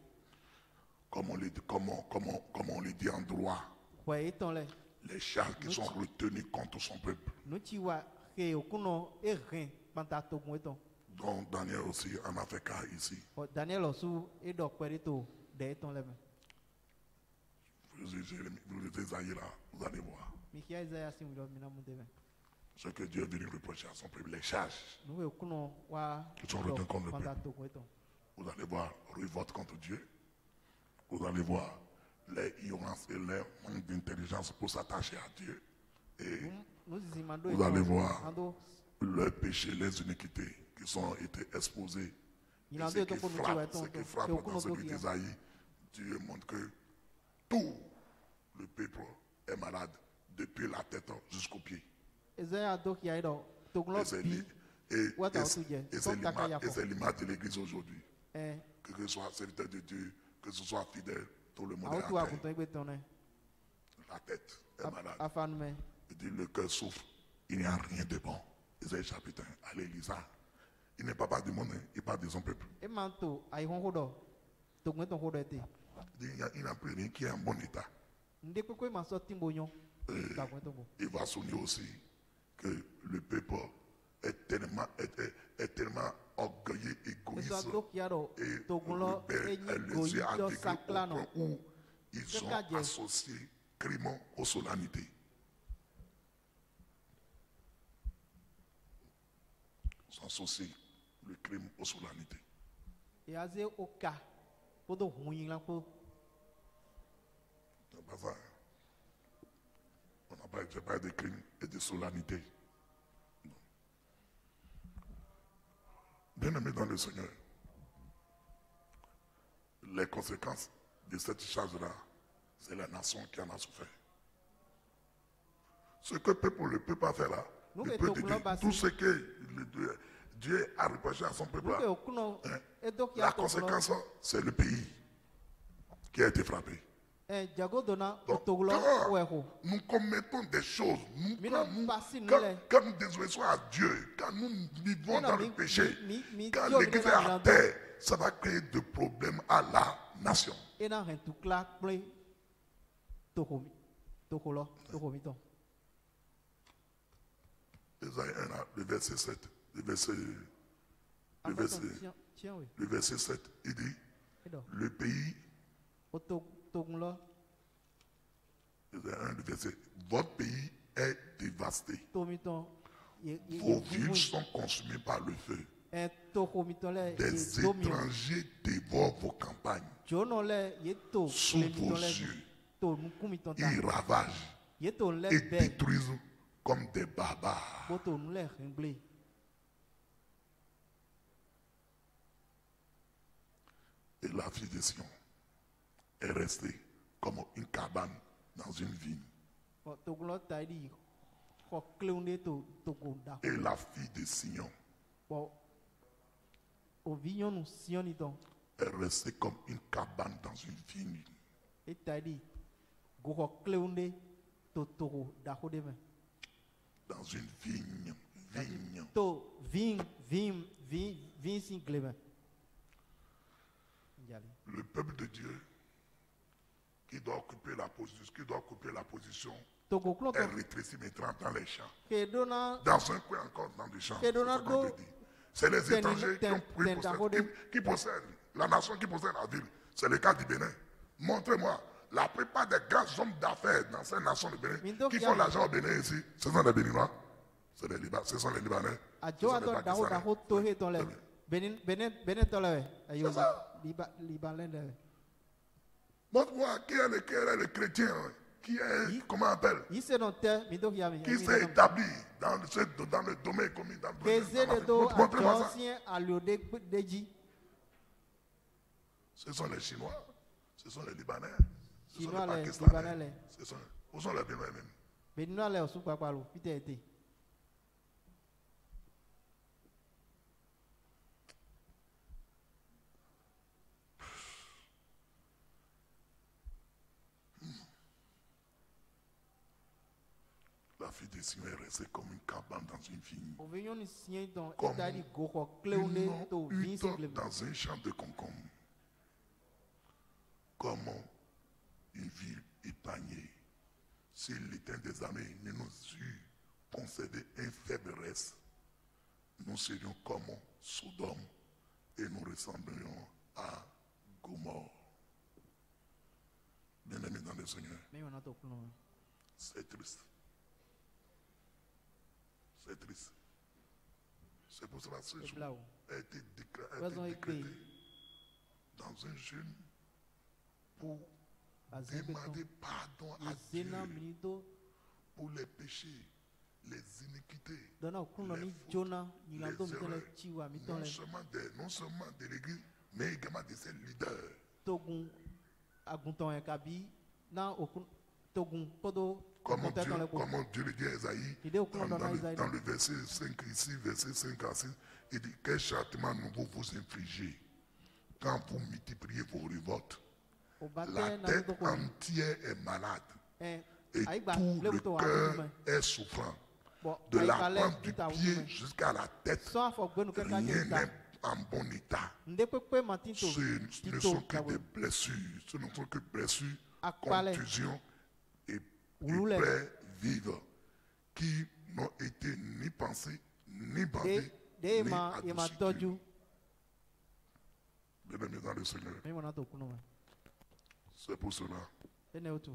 Comme on le dit en droit, Kwa eton le. les charges qui sont retenues contre son peuple. No ti wa ke okuno e rin kwanta to mweton. Donc Daniel aussi en a fait cas ici. Daniel osu e do kwere to de eton le. Vous lisez Isaïe là, vous allez voir. Mi kia Esaïa sin wo minamo de. Ce que Dieu est venu reprocher à son peuple, les charges. No we okuno wa Ils sont retenus contre le kwanta peuple. to mweton. Vous allez voir révolte contre Dieu. Vous allez voir les ignorances et les manque d'intelligence pour s'attacher à Dieu. Et No si mando vous allez voir Ando leurs péchés, les iniquités qui sont été exposés. Et Yilando ce eton qui ko no ti wa frappe, eton ce qui to. frappe Ke dans okuno ce to livre kia. d'Isaïe, Dieu montre que tout le peuple est malade, depuis la tête jusqu'aux pieds. Esaïa do kia e do. To glo Et c'est bi. li- et- Wata et- otu je. et Son c'est taka l'image yako. et c'est l'image de l'église aujourd'hui. Eh. Que ce soit serviteur de Dieu, que ce soit fidèle, tout le monde A est otu en akuntan igbe ton ne. La tête est malade. Afan me. Il dit le cœur souffre. Il n'y a rien de bon. Isaïe chapitre 1. Allez, lire ça. Il n'est pas parle du monde, hein, il parle de son peuple. E manto ai hon hodo. To mweton hodo ete. Il dit il n'a plus rien qui est en bon état. Nde kwekwe ma so timbo nyon. Ta mweton ko. Il va souligner aussi que le peuple est tellement orgueilleux, Eso égoïste do kia do. et To glo rebelle, enyi les goyi yeux do aveugles au sakla no. point où ils ont Kaka je. associé crime aux solennités. Ils ont associé le crime aux solennités. E aze oka. Podo hunyin la ko. C'est pas ça. On n'a pas, j'ai pas de crimes et de solennités. Non. Bien-aimés dans le Seigneur, les conséquences de cette charge-là, c'est la nation qui en a souffert. Ce que le peuple a fait là, Nous, le les peuple dit, Tokulobasi. tout ce que Dieu a reproché à son peuple Nuke là, okuno. hein, E do kia la to glo. conséquence, c'est le pays qui a été frappé. Eh jago dona Donc, to glo quand weho. nous commettons des choses, Mais quand non, nous, pas si nous quand, les- quand nous désobéissons à Dieu, quand nous vivons Mais non, dans le mi- péché, mi- quand Dieu l'église me est l'a à dit. terre, ça va créer des problèmes à la nation. E na hen tu kla ple. To homi. To holo. To homi ton. Ésaïe 1, là, le verset 7, Attends, verset, tiens oui. le verset 7, il dit, Edo. Le pays, O togun lo. c'est un des versets, votre pays est dévasté. Tomiton. Vos villes sont consumées par le feu. Tokomiton le. Des étrangers dévorent vos campagnes. Jono le yeto. Sous vos yeux, To nukumiton ta. ils ravagent Yeto le et be. détruisent comme des barbares. Boto nou le rengle. Et la fille de Sion est restée comme une cabane dans une vigne. Togun lo ta di. Ko kleunde to togo da. Et la fille de Sion Bon. O vignon nou sioni ton. est restée comme une cabane dans une vigne. E ta di. Go ko kleunde to togo da ko de me. Dans une vigne. Vigne. To vin sin glebe. Yali. Le peuple de Dieu qui doit occuper la position, Togo klon est to. rétréci maintenant dans les champs. Ke dona Dans un coin encore dans les champs. Et C'est Donald ça qu'on Do- te dit. C'est les Ten- étrangers ten- qui possèdent la nation qui possède la ville. C'est le cas du Bénin. Montrez-moi. La plupart des grands hommes d'affaires dans cette nation de Bénin Mindo qui kia- font l'argent au Bénin ici, ce sont les Béninois. Ce sont les Libanais. a Ce jo sont a les to da Pakistanais. ho to he ton le. Benin to le. Ayo. C'est ça. Liban le. Montre-moi qui est le chrétien, qui est, comment on appelle, Yi se non te mindo kia mi. qui s'est établi dans le domaine commun. Dans le Keze de domaine. do Montrez-moi a ça. sien a lo de ji. Ce sont les Chinois, ce sont les Libanais, ce sont Chinois les les Pakistanais. Libanais les. Où sont les Béninois même? Benin le osu papa lo. Pite ete. La fille de Sion est restée comme une cabane dans une vigne, O vignon ni sien ton. Comme E ta di go ko une kleunde to vin sin hutte glebe. dans un champ de concombre, comme une ville épargnée. Si l'éternel des armées ne nous eût concédé un faible reste, nous serions comme Sodome et nous ressemblerions à Gomorrhe. Bien-aimés dans le Seigneur, Me wana to kuno. c'est triste. C'est triste. C'est pour cela que ce jour Blau. a été Raison décrété écrite. dans un jeûne pour Azé demander beton. pardon à Dieu Zena minito. pour les péchés, les iniquités, Dona kuno les ni fautes, Jonah. Ni la les do mi ton le erreurs, chiwa mi ton non le. seulement de l'église, mais également de ses leaders. Togun aguntan e kabi na okun togun podo Comment aguntan ton le ko. Dieu le dit à Esaïe, Il dit au cours dans dans Isaïe. le verset 5 ici, verset 5 à 6, il dit quel châtiment nouveau vous infligez quand vous multipliez vos révoltes. O La bate na tête to ko. entière est malade Eh et ayi gba tout le le to cœur agun est souffrant. Bon De ayi la kale pointe du ita pied agun. jusqu'à la tête, So afọ gbenu keka rien ni ta. n'est en bon état. Nde pepe matin to. Ce ne Tito sont que kawe. des blessures. Ce ne sont que blessures, Akpale. contusions et Oulule. plaies vives qui n'ont été ni pensées, ni bandées, De ni ma e ma adoucies. toju. Bien-aimés dans le Seigneur, Me wana to kuno. c'est pour cela, Ene otu.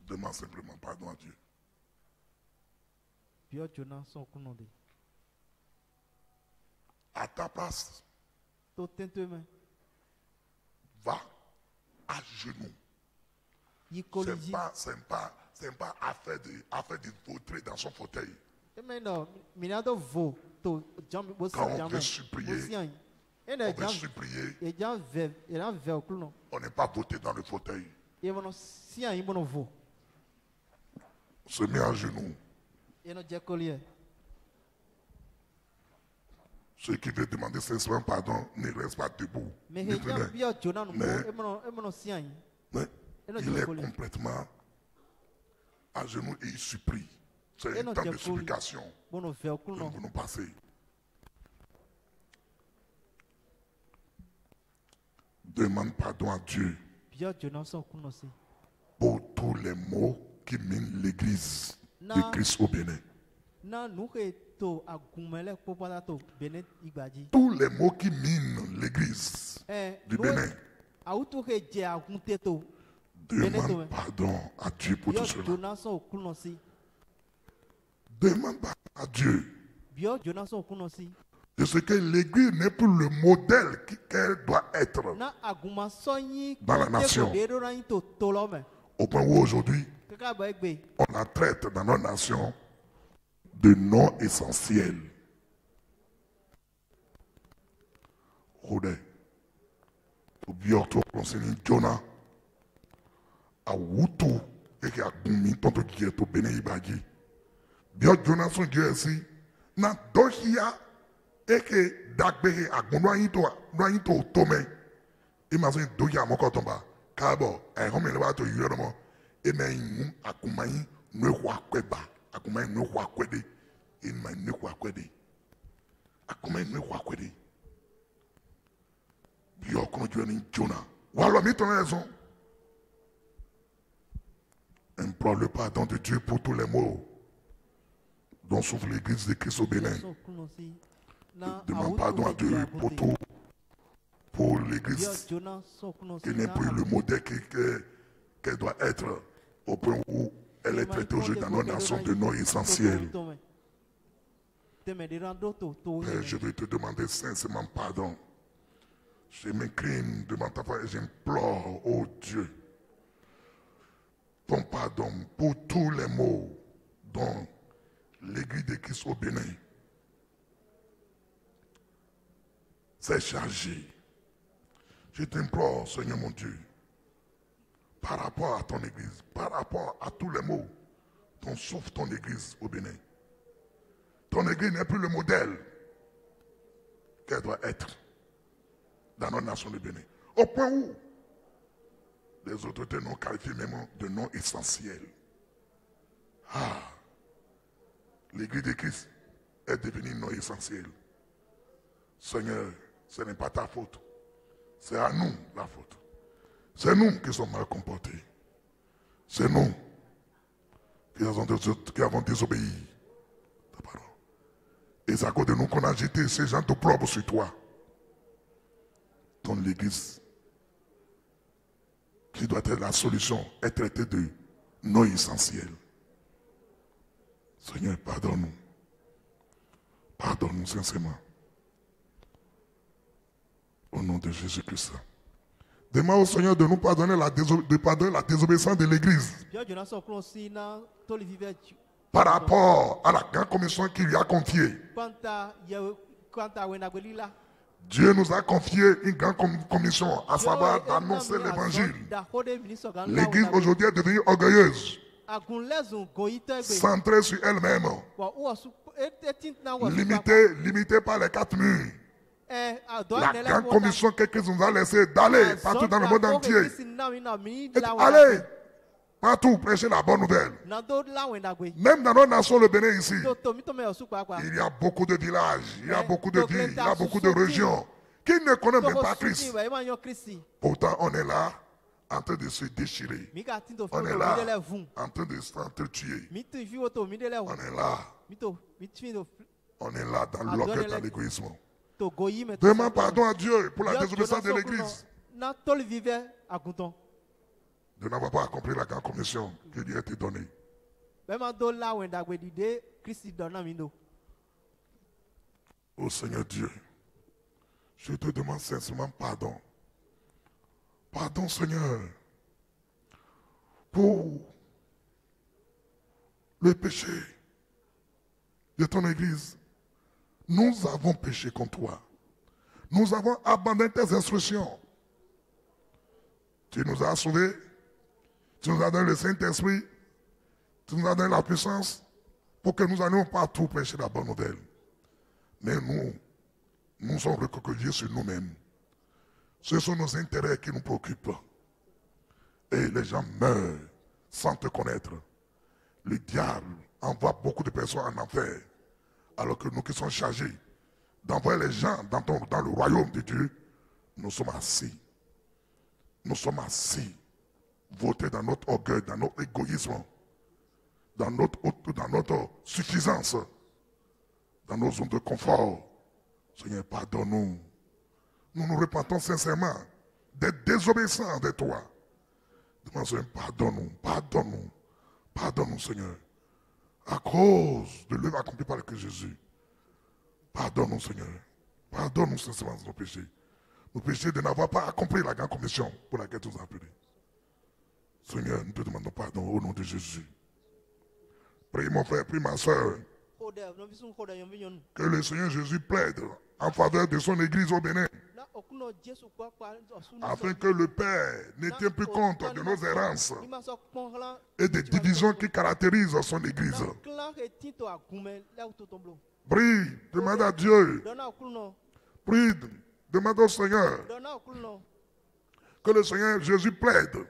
demande simplement pardon à Dieu. Bio Jonah son kuno de. À ta place, To tente me. va à genoux. Yi koliji. C'est pas affaire de vautrer dans son fauteuil. Eme no minado vo to jam bo si Quand on jam. veut supplier, Bo si an. On Ene veut jam. supplier, E jam ve, e na ve okuno. on n'est pas voté dans le fauteuil. E mono si an yi mono vo. On se met à genoux. E no je kolie. Ceux qui veulent demander sincèrement pardon ne restent pas debout. Me Ne he jam venez. bio Jonah no Mais- e mono si an yi. Mais Et non, il Dieu est collie. complètement à genoux et il supplie. C'est Et un non, temps Dieu de collie. supplication Mono ve que nous okuno. venons passer. Demande pardon à Dieu Bio Jonah son okuno si. pour tous les maux qui minent l'église Non. de Christ au Bénin. Na nous que to agumele popala to benet igbaji. Tous les mots qui minent l'église du Bénin. Auto que je agunte to. Demande pardon à Dieu pour tout cela. Jonathan okunosi. Demande pardon à Dieu. Bio Jonathan okunosi. De ce que l'église n'est plus le modèle qu'elle doit être Na aguma sonyi dans la nation. Au point où aujourd'hui, on la traite dans notre nation de non essentiel. Rodé, au bientôt conseiller Jonah, à Wutu et qui a goumi tonto qui est au Bénin Ibagi. Bien Jonah son Dieu ici, na dohia et que d'agbé à Gondoinito Tomé. Imagine dohia moko tomba. Kabo, un homme est là to yoromo. Et mais à Koumaï ne voit kweba. À Koumaï ne voit kwede. Il m'a ne voit kwede. À Koumaï ne voit kwede. Bio kono Dieu ni Jonah. Voilà, mais ton raison. Implore le pardon de Dieu pour tous les maux dont souffre l'église de Christ au Bénin. Demande pardon à Dieu pour tout, pour l'église qui n'est plus le modèle qu'elle doit être au point où elle est traitée aujourd'hui dans nos nations de non essentiels. Père, je vais te demander sincèrement pardon. Je m'incline devant ta foi et j'implore, oh Dieu, ton pardon pour tous les maux dont l'église de Christ au Bénin s'est chargée. Je t'implore, Seigneur mon Dieu, par rapport à ton église, par rapport à tous les maux dont souffre ton église au Bénin. Ton église n'est plus le modèle qu'elle doit être dans notre nation du Bénin. Au point où les autorités n'ont qualifié même de non essentiels. Ah, l'église de Christ est devenue non essentielle. Seigneur, ce n'est pas ta faute. C'est à nous la faute. C'est nous qui sommes mal comportés. C'est nous qui avons désobéi ta parole. Et c'est à cause de nous qu'on a jeté ces gens d'opprobre sur toi. Ton l'église, qui doit être la solution, est traitée de non essentiel. Seigneur, pardonne-nous. Pardonne-nous sincèrement. Au nom de Jésus-Christ. Demande au Seigneur de nous pardonner la désobéissance de l'Église. Par rapport à la grande commission qu'il lui a confiée. Dieu nous a confié une grande commission, à savoir d'annoncer l'évangile. L'Église aujourd'hui est devenue orgueilleuse, centrée sur elle-même, limitée par les quatre murs. La grande commission que Christ nous a laissée d'aller partout dans le monde entier. Allez partout prêcher la bonne nouvelle. Même dans notre nation, le Bénin ici, il y a beaucoup de villages, il y a beaucoup de villes, il y a beaucoup de régions qui ne connaissent même pas Christ. Pourtant, on est là en train de se déchirer. On est là en train de s'entretuer. On est là. On est là dans l'orgueil, dans l'égoïsme. Demande pardon à Dieu pour la désobéissance de l'Église. De n'avoir pas accompli la grande commission qui lui a été donnée. Oh Seigneur Dieu, je te demande sincèrement pardon. Pardon Seigneur pour le péché de ton Église. Nous avons péché contre toi. Nous avons abandonné tes instructions. Tu nous as sauvés. Tu nous as donné le Saint-Esprit. Tu nous as donné la puissance pour que nous n'allions pas tout prêcher la bonne nouvelle. Mais nous sommes recroquevillés sur nous-mêmes. Ce sont nos intérêts qui nous préoccupent. Et les gens meurent sans te connaître. Le diable envoie beaucoup de personnes en enfer. Alors que nous qui sommes chargés d'envoyer les gens dans le royaume de Dieu, nous sommes assis. Nous sommes assis, votés dans notre orgueil, dans notre égoïsme, dans notre suffisance dans nos zones de confort. Seigneur, pardonne-nous. Nous nous repentons sincèrement d'être désobéissants de toi. Demande, Seigneur, pardonne-nous, pardonne-nous, pardonne-nous, Seigneur. À cause de l'œuvre accomplie par le Christ Jésus. Pardonne-nous, Seigneur. Pardonne-nous sincèrement nos péchés. Nos péchés de n'avoir pas accompli la grande commission pour laquelle tu nous as appelés. Seigneur, nous te demandons pardon au nom de Jésus. Prie mon frère, prie ma soeur. Que le Seigneur Jésus plaide en faveur de son église au Bénin. Afin que le Père ne tienne plus compte de nos errances et des divisions qui caractérisent son église. Prie, demande à Dieu. Prie, demande au Seigneur. Que le Seigneur Jésus plaide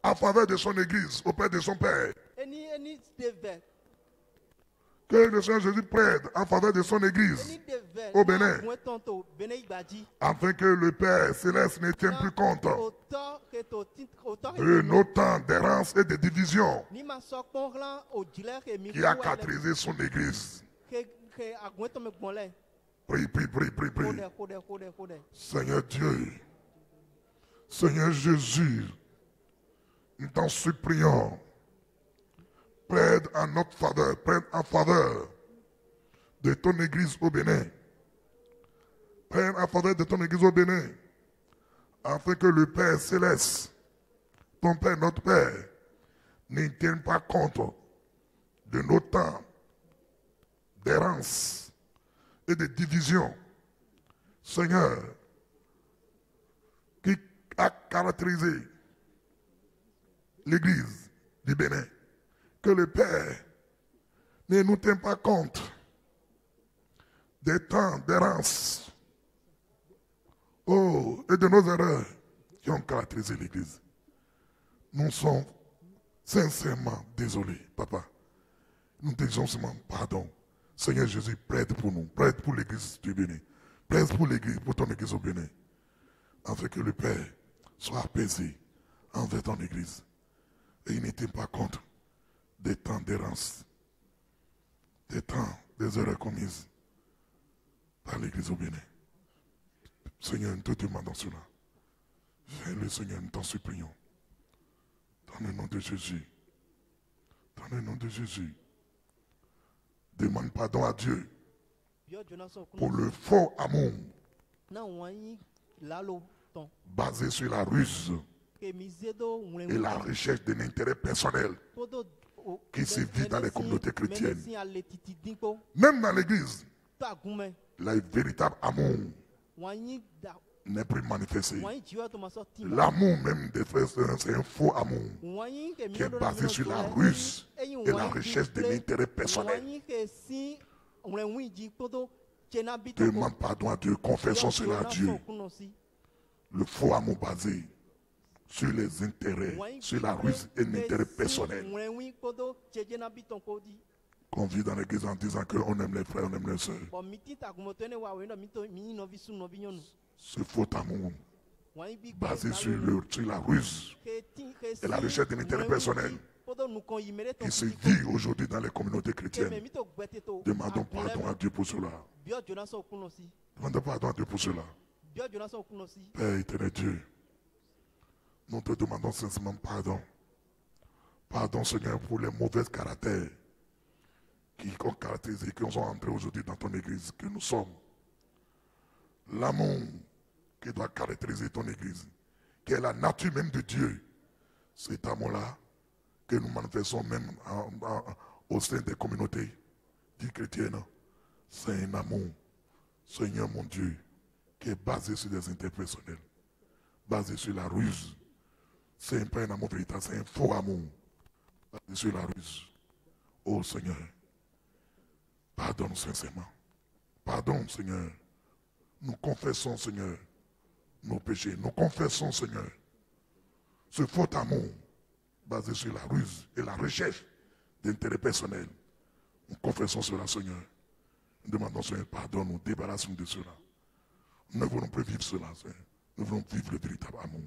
en faveur de son église, auprès de son Père. Que le Seigneur Jésus plaide en faveur de son église au Bénin, afin que le Père céleste ne tienne plus compte de nos temps d'errance et de division qui a caractérisé son église. Prie, prie, prie, prie, prie. Seigneur Dieu, Seigneur Jésus, nous t'en supplions. Plaide en notre faveur, plaide en faveur de ton église au Bénin. Plaide en faveur de ton église au Bénin, afin que le Père céleste, ton Père, notre Père, ne tienne pas compte de nos temps d'errance et de division. Seigneur, qui a caractérisé l'église du Bénin. Que le Père ne nous tienne pas compte des temps d'errance, et de nos erreurs qui ont caractérisé l'Église. Nous sommes sincèrement désolés, Papa. Nous te disons seulement pardon. Seigneur Jésus, plaide pour nous, plaide pour l'Église du Bénin, plaide pour l'Église, pour ton Église au Bénin, afin que le Père soit apaisé envers ton Église. Et il ne tienne pas compte des temps d'errance, des temps, des erreurs commises par l'Église au Bénin. Seigneur, nous te demandons cela. Viens le Seigneur, nous t'en supplions. Dans le nom de Jésus. Dans le nom de Jésus. Demande pardon à Dieu pour le faux amour basé sur la ruse et la recherche d'un intérêt personnel qui se vit dans les communautés chrétiennes. Même dans l'église, le véritable amour n'est plus manifesté. L'amour même des frères, c'est un faux amour qui est basé sur la ruse et la recherche de l'intérêt personnel. Demande pardon à Dieu, confessons cela à Dieu. Le faux amour basé sur les intérêts, sur la ruse et l'intérêt personnel. Qu'on vit dans l'église en disant qu'on aime les frères, on aime les sœurs. Ce faux amour basé sur la ruse et la recherche de l'intérêt personnel qui se vit aujourd'hui dans les communautés chrétiennes. Demandons pardon à Dieu pour cela. Demandons pardon à Dieu pour cela. Père éternel Dieu, nous te demandons sincèrement pardon. Pardon, Seigneur, pour les mauvais caractères qui ont caractérisé, qui sont entrés aujourd'hui dans ton église, que nous sommes. L'amour qui doit caractériser ton église, qui est la nature même de Dieu. Cet amour-là que nous manifestons même au sein des communautés dites chrétiennes, c'est un amour, Seigneur mon Dieu, qui est basé sur des intérêts personnels, basé sur la ruse. C'est pas un amour véritable, c'est un faux amour, basé sur la ruse. Oh Seigneur, pardonne sincèrement. Pardonne Seigneur. Nous confessons Seigneur nos péchés. Nous confessons Seigneur ce faux amour basé sur la ruse et la recherche d'intérêt personnel. Nous confessons cela Seigneur. Nous demandons Seigneur, pardonne-nous, débarrasse-nous de cela. Nous ne voulons plus vivre cela Seigneur. Nous voulons vivre le véritable amour.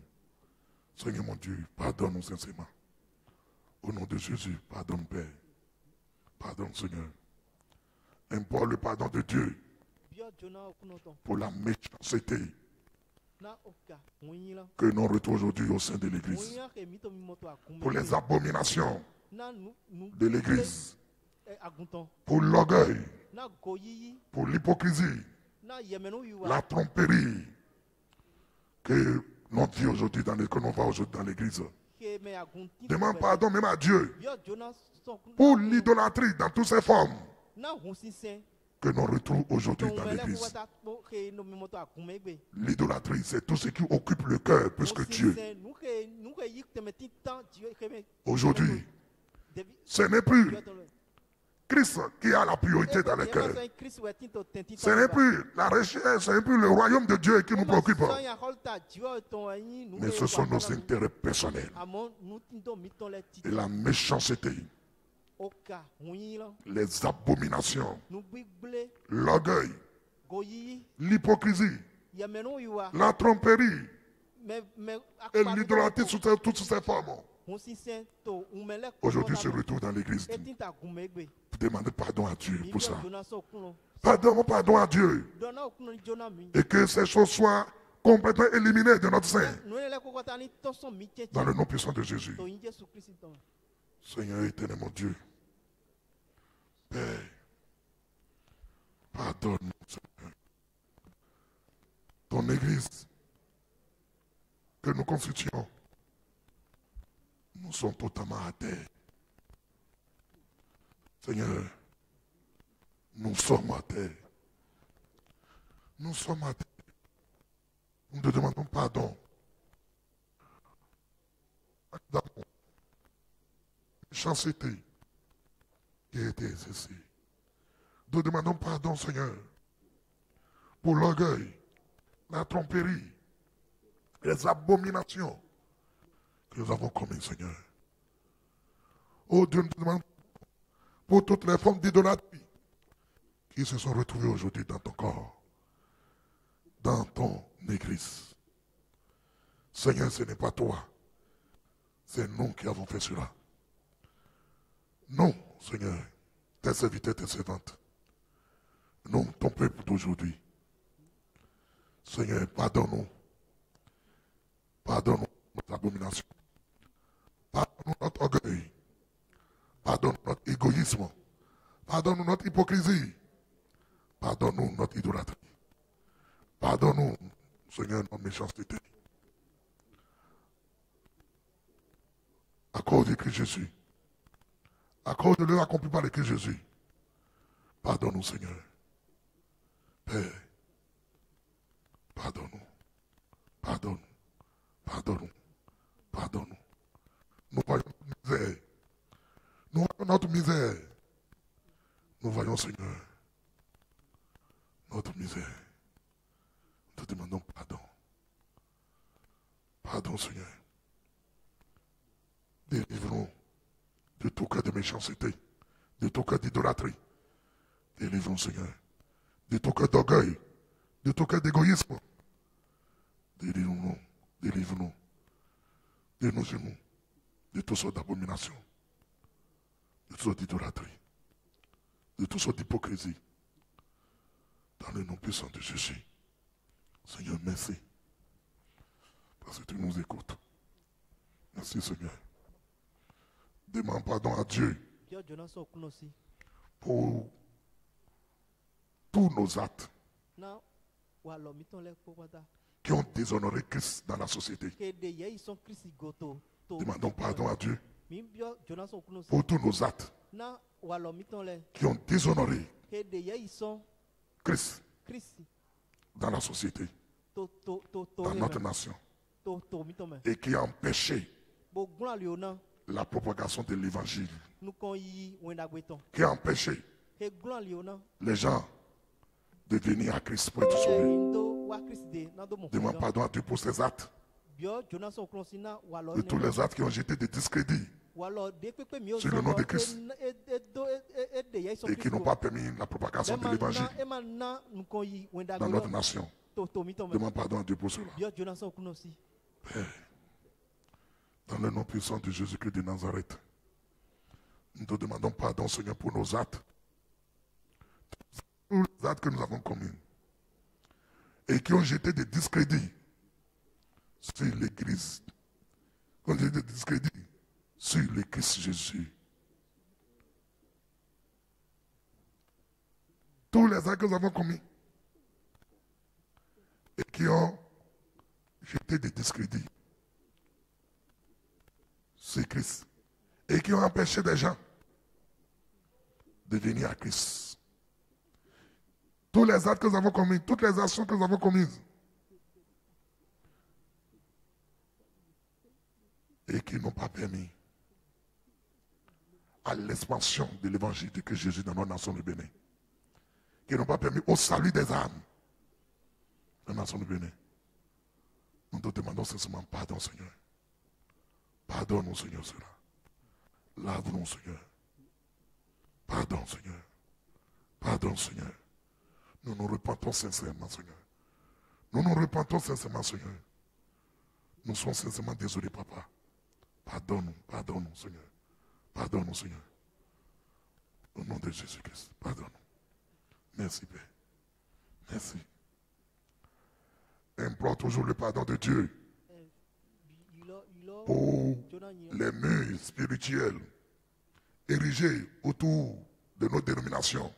Seigneur mon Dieu, pardonne-nous sincèrement. Au nom de Jésus, pardonne Père. Pardonne Seigneur. Implore le pardon de Dieu Bio Jonah okunoton. pour la méchanceté Na oka wonyila. que l'on retrouve aujourd'hui au sein de l'Église. Wonya ke mito mimoto akume. Pour les abominations Na nu de l'Église. agunton. Pour l'orgueil. Na goyiyi. Pour l'hypocrisie. Na yemenu yuwa. La tromperie que l'on dit aujourd'hui que l'on voit aujourd'hui dans l'Église. Ke me agunti. Demande pardon même à Dieu Bio Jonah son. pour l'idolâtrie dans toutes ses formes Na hunsinsen. que l'on retrouve aujourd'hui dans l'Église. L'idolâtrie, c'est tout ce qui occupe le cœur plus que Dieu. Aujourd'hui, ce n'est plus Christ qui a la priorité dans le cœur. Ce n'est plus la recherche, ce n'est plus le royaume de Dieu qui nous préoccupe. Mais ce sont nos intérêts personnels. Et la méchanceté, les abominations, l'orgueil, l'hypocrisie, la tromperie et l'idolâtrie sous toutes ces formes. Aujourd'hui, se retrouve dans l'église. Demandez pardon à Dieu pour ça. Pardon à Dieu. Et que ces choses soient complètement éliminées de notre sein. Dans le nom puissant de Jésus. Seigneur éternel mon Dieu. Père, pardonne-nous, Seigneur. Ton église que nous constituons, nous sommes totalement à terre. Seigneur, nous sommes à terre. Nous sommes à terre. Nous te demandons pardon. Méchanceté qui a été exercée. Nous demandons pardon, Seigneur, pour l'orgueil, la tromperie, les abominations que nous avons commises, Seigneur. Oh Dieu, nous te demandons pour toutes les formes d'idolâtrie qui se sont retrouvées aujourd'hui dans ton corps, dans ton église. Seigneur, ce n'est pas toi, c'est nous qui avons fait cela. Non, Seigneur, tes serviteurs, tes servantes. Non, ton peuple d'aujourd'hui. Seigneur, pardonne-nous. Pardonne-nous notre abomination. Pardonne-nous notre orgueil. Pardonne-nous notre égoïsme. Pardonne-nous notre hypocrisie. Pardonne-nous notre idolâtrie. Pardonne-nous, Seigneur, notre méchanceté. À cause de Christ Jésus. À cause de l'œuvre accomplie par le Christ Jésus. Pardonne-nous, Seigneur. Père, pardonne-nous. Pardonne-nous. Pardonne-nous. Pardonne-nous. Nous voyons notre misère. Nous voyons notre misère. Nous voyons, Seigneur, notre misère. Nous te demandons pardon. Pardon, Seigneur. Délivre-nous de tout cas de méchanceté, de tout cas d'idolâtrie. Délivre-nous, Seigneur, de tout cas d'orgueil, de tout cas d'égoïsme. Délivre-nous, délivre-nous, délivre-nous de toutes sortes d'abominations, de toutes sortes d'idolâtrie, de toutes sortes d'hypocrisie. Dans le nom puissant de Jésus. Seigneur, merci. Parce que tu nous écoutes. Merci, Seigneur. Demande pardon à Dieu pour tous nos actes qui ont déshonoré Christ dans la société. Demandons pardon à Dieu pour tous nos actes qui ont déshonoré Christ dans la société, dans notre nation, et qui a empêché la propagation de l'évangile, qui a empêché les gens de venir à Christ pour être sauvés. Demande pardon à Dieu pour ces actes, de tous les actes qui ont jeté des discrédits sur le nom de Christ et qui n'ont pas permis la propagation de l'évangile dans notre nation. Demande pardon à Dieu pour cela. Père, dans le nom puissant de Jésus-Christ de Nazareth, nous te demandons pardon, Seigneur, pour nos actes tous les actes que nous avons commis et qui ont jeté des discrédits sur l'Église, qui ont jeté des discrédits sur le Christ Jésus. Tous les actes que nous avons commis et qui ont jeté des discrédits sur Christ et qui ont empêché des gens de venir à Christ. Tous les actes que nous avons commis, toutes les actions que nous avons commises et qui n'ont pas permis à l'expansion de l'évangile de Christ Jésus dans nos nations de Bénin, qui n'ont pas permis au salut des âmes dans nos nations de Bénin. Nous te demandons sincèrement pardon, Seigneur. Pardonne-nous, Seigneur, cela. Lave-nous, Seigneur. Pardon, Seigneur. Pardon, Seigneur. Nous nous repentons sincèrement, Seigneur. Nous nous repentons sincèrement, Seigneur. Nous sommes sincèrement désolés, Papa. Pardonne-nous, pardonne-nous, Seigneur. Pardonne-nous, Seigneur. Au nom de Jésus-Christ, pardonne-nous. Merci, Père. Merci. Implore toujours le pardon de Dieu pour les murs spirituels érigés autour de nos dénominations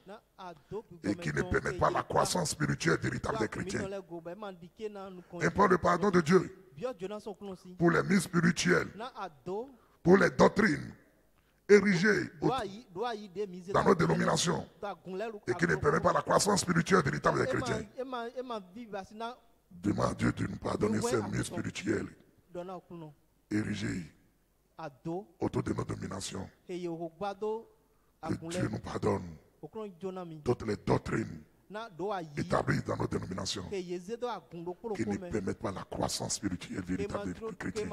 et qui ne permettent pas la croissance spirituelle véritable des chrétiens. Implore le pardon de Dieu pour les murs spirituels, pour les doctrines érigées dans nos dénominations et qui ne permettent pas la croissance spirituelle véritable des chrétiens. Demande à Dieu de nous pardonner ces murs spirituels érigés autour de nos dominations. Que Dieu nous pardonne toutes les doctrines établies dans nos dénominations qui ne permettent pas la croissance spirituelle véritable des chrétiens.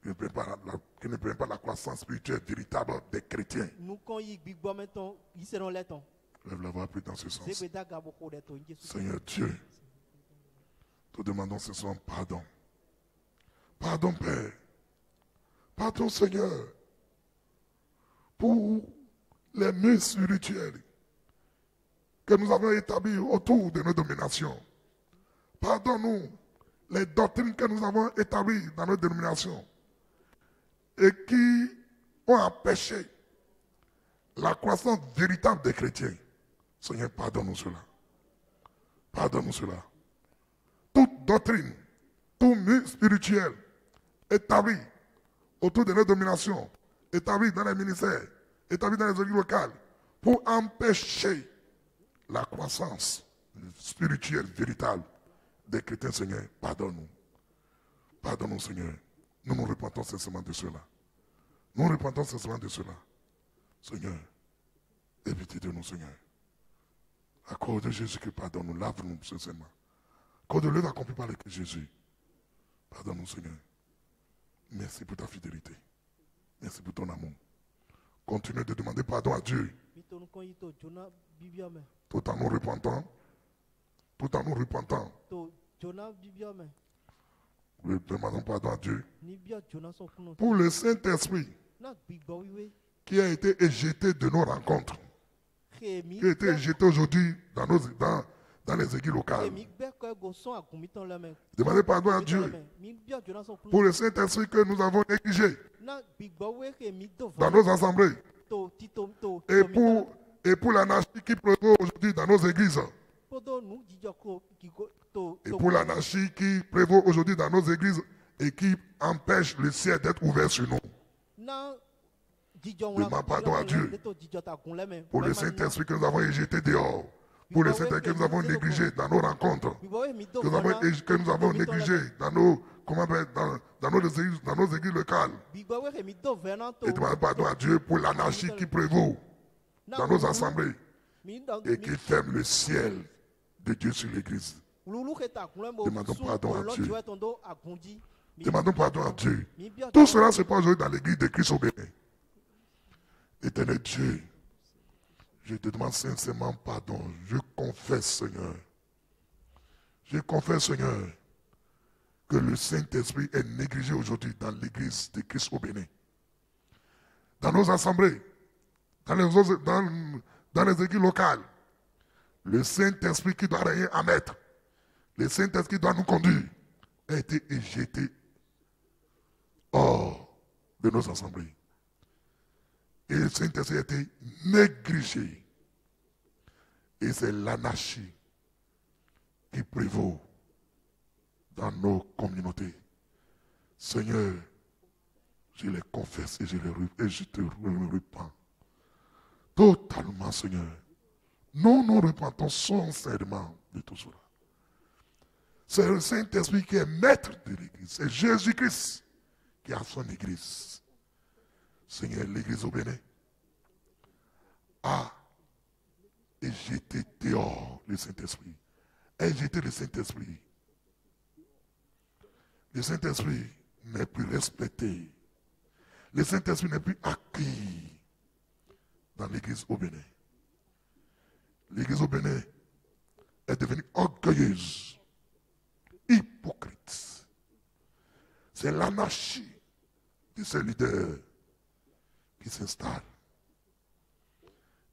Qui ne permettent pas la croissance spirituelle véritable des chrétiens. Lève la voix plus dans ce sens. Seigneur Dieu, te demandons ce soir pardon. Pardon, Père. Pardon, Seigneur, pour les murs spirituels que nous avons établis autour de nos dominations. Pardonne-nous les doctrines que nous avons établies dans nos dénominations et qui ont empêché la croissance véritable des chrétiens. Seigneur, pardonne-nous cela. Pardonne-nous cela. Toute doctrine, tout mur spirituel établi autour de nos dominations, établi dans les ministères, établi dans les églises locales, pour empêcher la croissance spirituelle véritable des chrétiens, Seigneur, pardonne-nous. Pardonne-nous, Seigneur. Nous nous repentons sincèrement de cela. Nous nous repentons sincèrement de cela. Seigneur, évitez de nous, Seigneur. Accorde Jésus que pardonne-nous, lave-nous sincèrement. Accorde l'œuvre accomplie par le Christ Jésus. Pardonne-nous, Seigneur. Merci pour ta fidélité. Merci pour ton amour. Continue de demander pardon à Dieu. Tout en nous repentant. Tout en nous repentant. Nous demandons pardon à Dieu. Pour le Saint-Esprit qui a été éjecté de nos rencontres. Qui a été éjecté aujourd'hui dans les églises locales. Demandez pardon à Dieu pour le Saint-Esprit que nous avons négligé dans nos assemblées et pour l'anarchie qui prévaut aujourd'hui dans nos églises. Et pour l'anarchie qui prévaut aujourd'hui dans nos églises et qui empêche le ciel d'être ouvert sur nous. Demande pardon à Dieu pour le Saint-Esprit que nous avons éjecté dehors. Pour le Saint-Esprit que nous avons négligé dans nos rencontres. Que nous avons négligé dans nos églises locales. Et demande pardon à Dieu pour l'anarchie qui prévaut dans nos assemblées et qui ferme le ciel de Dieu sur l'église. Demandons pardon à Dieu. Demandons pardon à Dieu. Tout cela se passe aujourd'hui dans l'église de Christ au Bénin. Éternel Dieu, je te demande sincèrement pardon. Je confesse, Seigneur. Je confesse, Seigneur, que le Saint-Esprit est négligé aujourd'hui dans l'église de Christ au Bénin. Dans nos assemblées, dans dans les églises locales, le Saint-Esprit qui doit rien à mettre, le Saint-Esprit qui doit nous conduire, a été éjecté hors de nos assemblées. Et le Saint-Esprit a été négligé. Et c'est l'anarchie qui prévaut dans nos communautés. Seigneur, je les confesse et je te repens. Totalement, Seigneur. Nous repentons sincèrement de tout cela. C'est le Saint-Esprit qui est maître de l'Église. C'est Jésus-Christ qui a son Église. Seigneur, l'Église au Bénin a jeté dehors le Saint-Esprit. A jeté le Saint-Esprit. Le Saint-Esprit n'est plus respecté. Le Saint-Esprit n'est plus accueilli dans l'Église au Bénin. L'Église au Bénin est devenue orgueilleuse, hypocrite. C'est l'anarchie de ces leaders qui s'installent.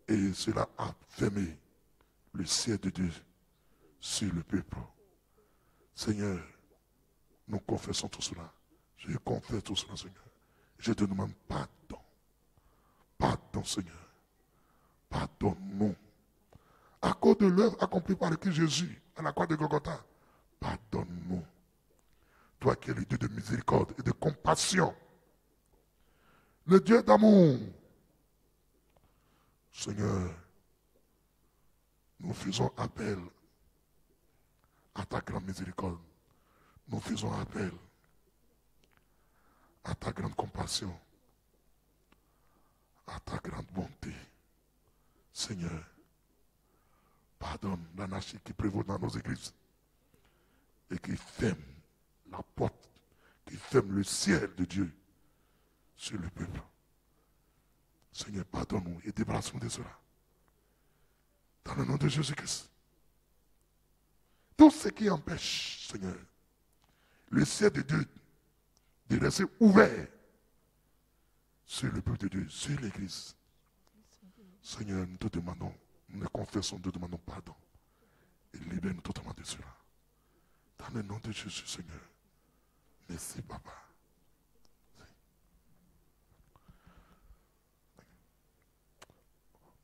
Et cela a fermé le ciel de Dieu sur le peuple. Seigneur, nous confessons tout cela. Je confesse tout cela, Seigneur. Je te demande pardon. Pardon, Seigneur. Pardonne-nous. À cause de l'œuvre accomplie par le Christ Jésus à la croix de Golgotha, pardonne-nous. Toi qui es le Dieu de miséricorde et de compassion, le Dieu d'amour. Seigneur, nous faisons appel à ta grande miséricorde. Nous faisons appel à ta grande compassion, à ta grande bonté. Seigneur, pardonne l'anarchie qui prévaut dans nos églises et qui ferme la porte, qui ferme le ciel de Dieu sur le peuple. Seigneur, pardonne-nous et débarrasse-nous de cela. Dans le nom de Jésus-Christ. Tout ce qui empêche, Seigneur, le ciel de Dieu de rester ouvert sur le peuple de Dieu, sur l'Église. Seigneur, nous te demandons, nous le confessons, nous te demandons pardon. Et libère-nous totalement de cela. Dans le nom de Jésus, Seigneur. Merci, Papa.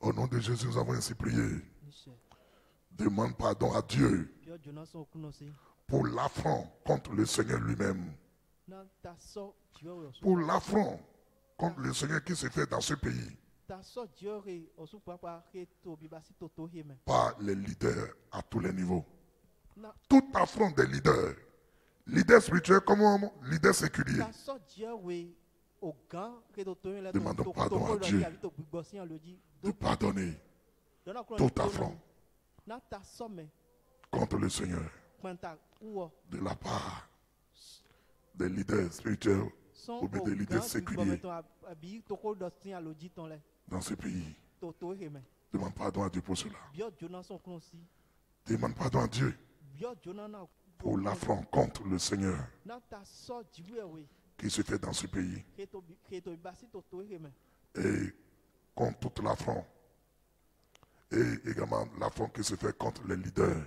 Au nom de Jésus, nous avons ainsi prié. Demande pardon à Dieu pour l'affront contre le Seigneur lui-même. Pour l'affront contre le Seigneur qui se fait dans ce pays. Par les leaders à tous les niveaux. Tout affront des leaders. Leaders spirituels comme leaders séculiers. Demandons pardon à Dieu de pardonner tout affront contre le Seigneur de la part des leaders spirituels ou des leaders séculiers dans ce pays. Demande pardon à Dieu pour cela. Demande pardon à Dieu pour l'affront contre le Seigneur qui se fait dans ce pays. Et contre toute l'affront. Et également l'affront qui se fait contre les leaders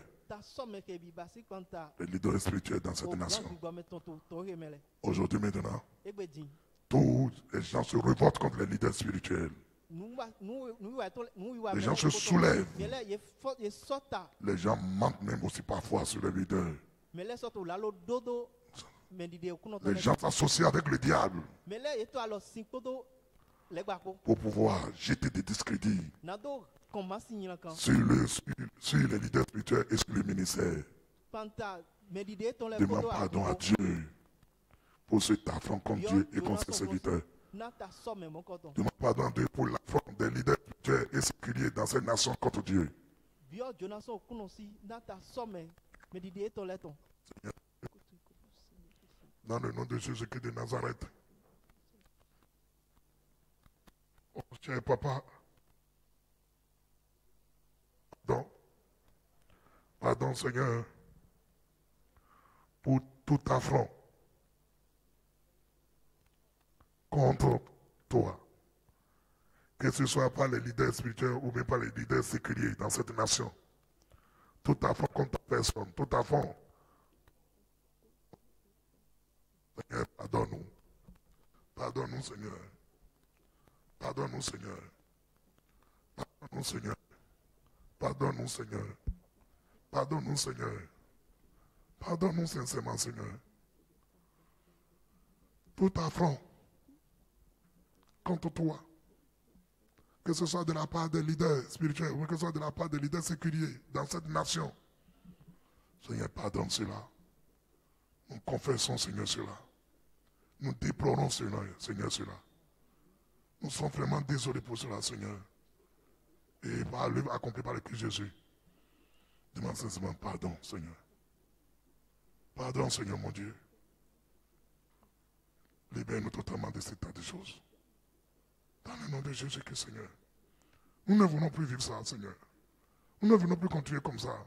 spirituels dans cette nation. Aujourd'hui maintenant, tous les gens se révoltent contre les leaders spirituels. Les gens se soulèvent. Les gens mentent même aussi parfois sur les leaders. Les gens s'associent avec le diable pour pouvoir jeter des discrédits sur les leaders spirituels et sur le ministère. Demande pardon à Dieu pour cet affront contre Dieu et contre ses serviteurs. Demande pardon à Dieu pour l'affront des leaders spirituels et séculiers dans cette nation contre Dieu. Dans le nom de Jésus-Christ de Nazareth. Oh, cher papa. Pardon, Seigneur, pour tout affront contre toi Que ce soit par les leaders spirituels ou même par les leaders séculiers dans cette nation. Tout à fond contre ta personne, tout à fond. Seigneur, pardonne-nous. Pardonne-nous, Seigneur. Pardonne-nous, Seigneur. Pardonne-nous, Seigneur. Pardonne-nous, Seigneur. Pardonne-nous, Seigneur. Pardonne-nous sincèrement, Seigneur. Tout affront contre toi, que ce soit de la part des leaders spirituels ou que ce soit de la part des leaders séculiers dans cette nation, Seigneur, pardonne cela. Nous confessons, Seigneur, cela. Nous déplorons, Seigneur, cela. Nous sommes vraiment désolés pour cela, Seigneur. Et par l'œuvre accomplie par le Christ Jésus, demande sincèrement pardon, Seigneur. Pardon, Seigneur, mon Dieu. Libère-nous totalement de cet tas de choses. Dans le nom de Jésus-Christ, Seigneur. Nous ne voulons plus vivre ça, Seigneur. Nous ne voulons plus continuer comme ça.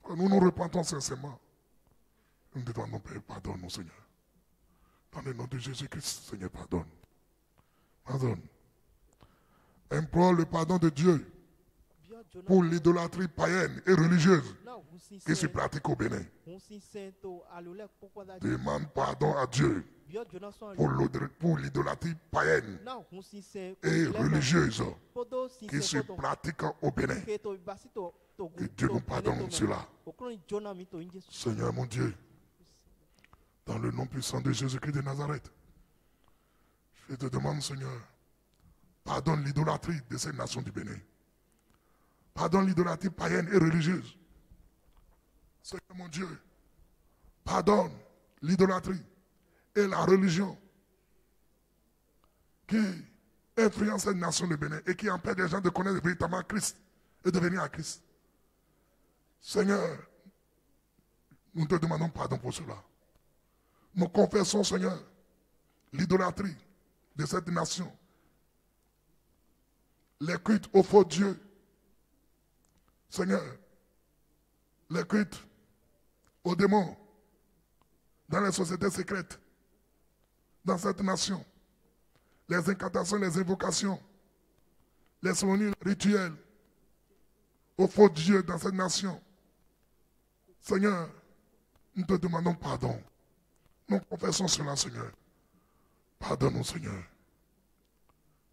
Quand nous nous repentons sincèrement, nous te demandons, Père, pardonne-nous, Seigneur. Dans le nom de Jésus-Christ, Seigneur, pardonne. Pardonne. Implore le pardon de Dieu pour l'idolâtrie païenne et religieuse qui se pratique au Bénin. Demande pardon à Dieu pour l'idolâtrie païenne et religieuse qui se pratique au Bénin. Que Dieu nous pardonne cela. Seigneur mon Dieu, dans le nom puissant de Jésus-Christ de Nazareth, je te demande, Seigneur, pardonne l'idolâtrie de cette nation du Bénin. Pardonne l'idolâtrie païenne et religieuse. Seigneur mon Dieu, pardonne l'idolâtrie et la religion qui influence cette nation du Bénin et qui empêche les gens de connaître véritablement Christ et de venir à Christ. Seigneur, nous te demandons pardon pour cela. Nous confessons, Seigneur, l'idolâtrie de cette nation, les cultes aux faux dieux, Seigneur, les cultes aux démons dans les sociétés secrètes, dans cette nation, les incantations, les invocations, les cérémonies rituelles aux faux dieux dans cette nation. Seigneur, nous te demandons pardon. Nous confessons cela, Seigneur. Pardonne-nous, Seigneur.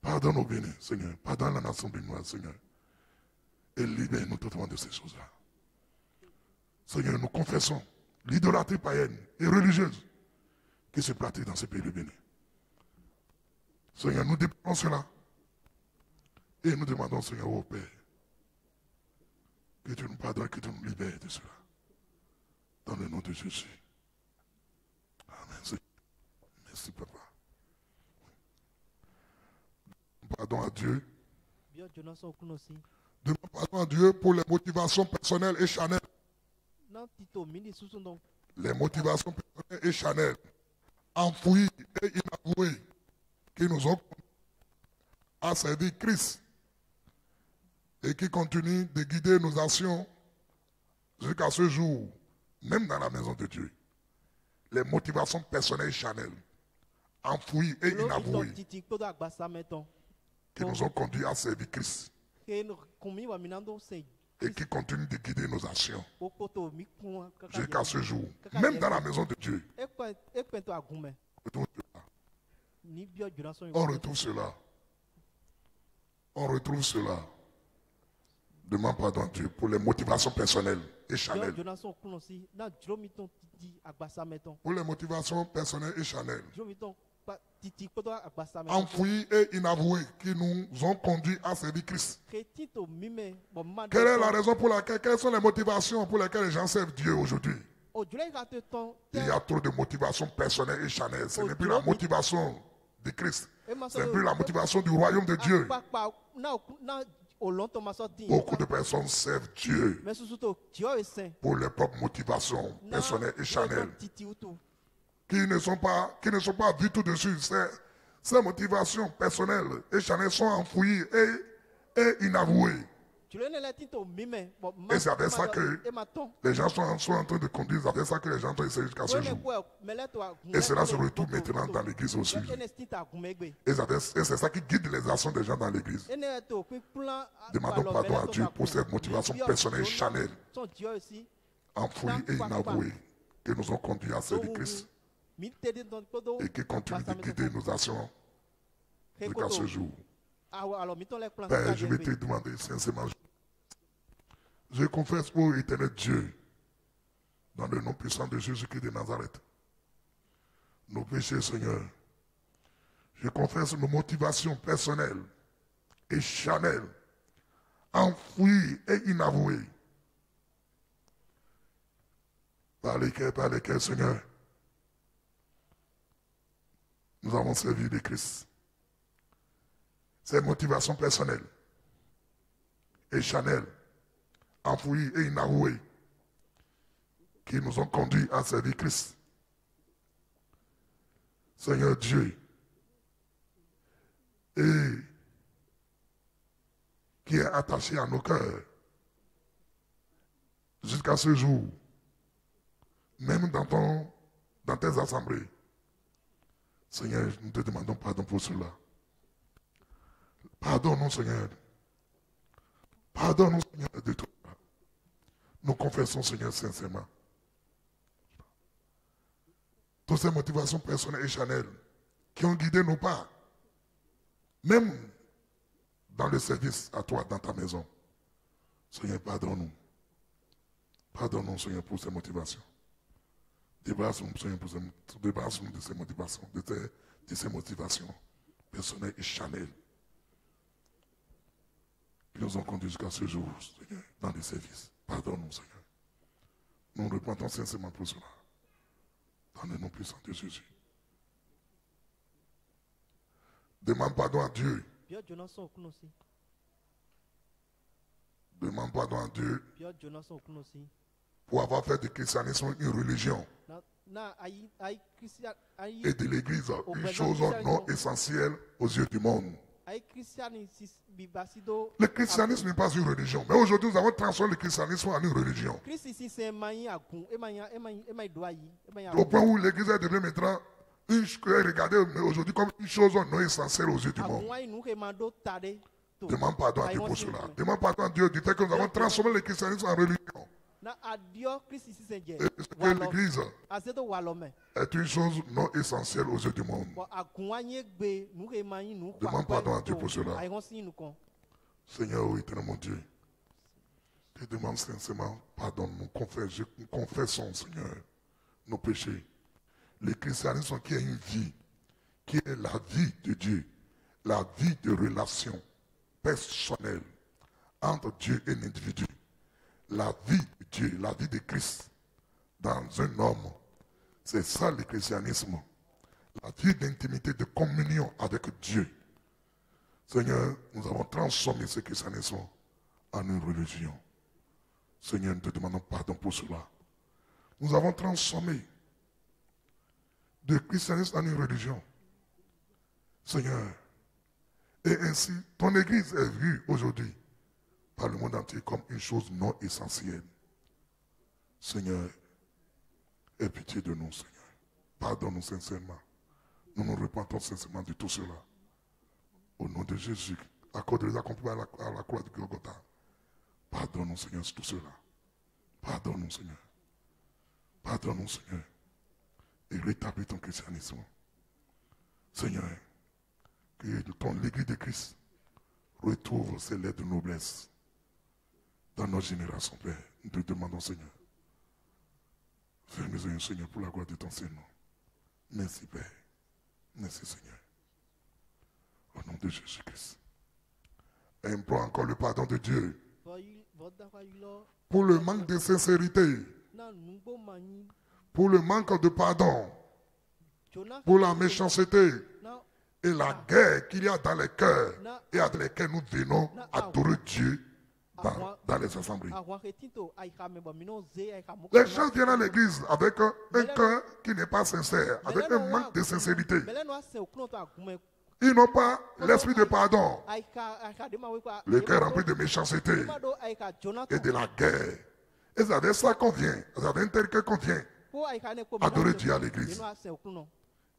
Pardonne au Bénin, Seigneur. Pardonne la nation béninoise, Seigneur. Et libère-nous totalement de ces choses-là. Seigneur, nous confessons l'idolâtrie païenne et religieuse qui se pratique dans ce pays du Bénin. Seigneur, nous déplorons cela. Et nous demandons, Seigneur, au Père, que tu nous pardonnes, que tu nous libères de cela. Dans le nom de Jésus. Amen. Merci, Papa. Pardon à Dieu. Demande pardon à Dieu pour les motivations personnelles et charnelles. Les motivations personnelles et charnelles, enfouies et inavouées, qui nous ont à servir Christ et qui continuent de guider nos actions jusqu'à ce jour, même dans la maison de Dieu. Les motivations personnelles et charnelles, enfouies et inavouées, qui nous ont conduits à servir Christ et qui continuent de guider nos actions jusqu'à ce jour, même dans la maison de Dieu. On retrouve cela. On retrouve cela. Demande pardon à Dieu pour les motivations personnelles et charnelles. Pour les motivations personnelles et charnelles, enfouies et inavouées, qui nous ont conduits à servir Christ. Quelle est la raison pour laquelle, quelles sont les motivations pour lesquelles les gens servent Dieu aujourd'hui? Il y a trop de motivations personnelles et charnelles. Ce n'est plus la motivation de Christ. Ce n'est plus la motivation du royaume de Dieu. Beaucoup de personnes servent Dieu pour leurs propres motivations personnelles et charnelles, qui ne sont pas vues tout dessus. Ces motivations personnelles et charnelles sont enfouies et inavouées. Et c'est avec ça que les gens sont en train de conduire, c'est avec ça que les gens ont essayé jusqu'à ce jour. Et cela se retrouve maintenant dans l'église aussi. Et c'est ça qui guide les actions des gens dans l'église. Demandons pardon à Dieu pour cette motivation personnelle charnelle, enfouie et inavouée, qui nous ont conduits à servir Christ et qui continue de guider nos actions jusqu'à ce jour. Père, je vais te demander sincèrement, je confesse, ô éternel Dieu, dans le nom puissant de Jésus-Christ de Nazareth, nos péchés, Seigneur. Je confesse nos motivations personnelles et charnelles, enfouies et inavouées, par lesquelles, Seigneur, nous avons servi le Christ. Ces motivations personnelles et charnelles, enfouies et inavouées, qui nous ont conduits à servir Christ. Seigneur Dieu, et qui est attaché à nos cœurs jusqu'à ce jour, même dans tes assemblées. Seigneur, nous te demandons pardon pour cela. Pardonne-nous, Seigneur. Pardonne-nous, Seigneur, de tout. Nous confessons, Seigneur, sincèrement. Toutes ces motivations personnelles et charnelles qui ont guidé nos pas, même dans le service à toi, dans ta maison. Seigneur, pardonne-nous. Pardonne-nous, Seigneur, pour ces motivations. Débarrasse-nous, Seigneur, débarrasse-nous de ces motivations, de ces motivations personnelles et charnelles qui nous ont conduits jusqu'à ce jour, Seigneur, dans les services. Pardonne-nous, Seigneur. Nous nous repentons sincèrement pour cela. Dans le nom puissant de Jésus. Demande pardon à Dieu. Demande pardon à Dieu pour avoir fait du christianisme une religion et de l'église une chose non essentielle aux yeux du monde. Le christianisme n'est pas une religion, mais aujourd'hui nous avons transformé le christianisme en une religion. Au point où l'église est devenue maintenant regardée aujourd'hui comme une chose non essentielle aux yeux du monde. Demande pardon à Dieu pour cela. Demande pardon à Dieu du fait que nous avons transformé le christianisme en religion. Et que l'église est une chose non essentielle aux yeux du monde. Demande pardon à Dieu pour cela. Seigneur, oui, éternel mon Dieu, je demande sincèrement pardon. Nous confessons, Seigneur, nos péchés. Le christianisme qui est une vie, qui est la vie de Dieu, la vie de relation personnelle entre Dieu et l'individu. La vie de Dieu, la vie de Christ dans un homme. C'est ça le christianisme. La vie d'intimité, de communion avec Dieu. Seigneur, nous avons transformé ce christianisme en une religion. Seigneur, nous te demandons pardon pour cela. Nous avons transformé le christianisme en une religion. Seigneur, et ainsi, ton église est vue aujourd'hui par le monde entier comme une chose non essentielle. Seigneur, aie pitié de nous, Seigneur. Pardonne-nous sincèrement. Nous nous repentons sincèrement de tout cela. Au nom de Jésus, accorde les accomplissements à la croix de Golgotha. Pardonne-nous, Seigneur, tout cela. Pardonne-nous, Seigneur. Pardonne-nous, Seigneur. Et rétablis ton christianisme. Seigneur, que l'église de Christ retrouve ses lettres de noblesse dans nos générations, Père. Nous te demandons, Seigneur. Fais-nous, Seigneur, pour la gloire de ton Seigneur. Merci, Père. Merci, Seigneur. Au nom de Jésus-Christ. Implore encore le pardon de Dieu pour le manque de sincérité, pour le manque de pardon, pour la méchanceté et la guerre qu'il y a dans les cœurs et avec lesquels nous venons adorer Dieu dans les assemblées. Les gens viennent à l'église avec un cœur qui n'est pas sincère, avec un manque de sincérité. Ils n'ont pas l'esprit de pardon. Aika de ma we kwa. Le cœur rempli de méchanceté Mado aika et Jonathan. de la guerre. Et c'est avec ça qu'on vient. C'est avec un tel cœur qu'on vient Po aika ne ko. adorer Dieu à l'église. Eno ase okuno.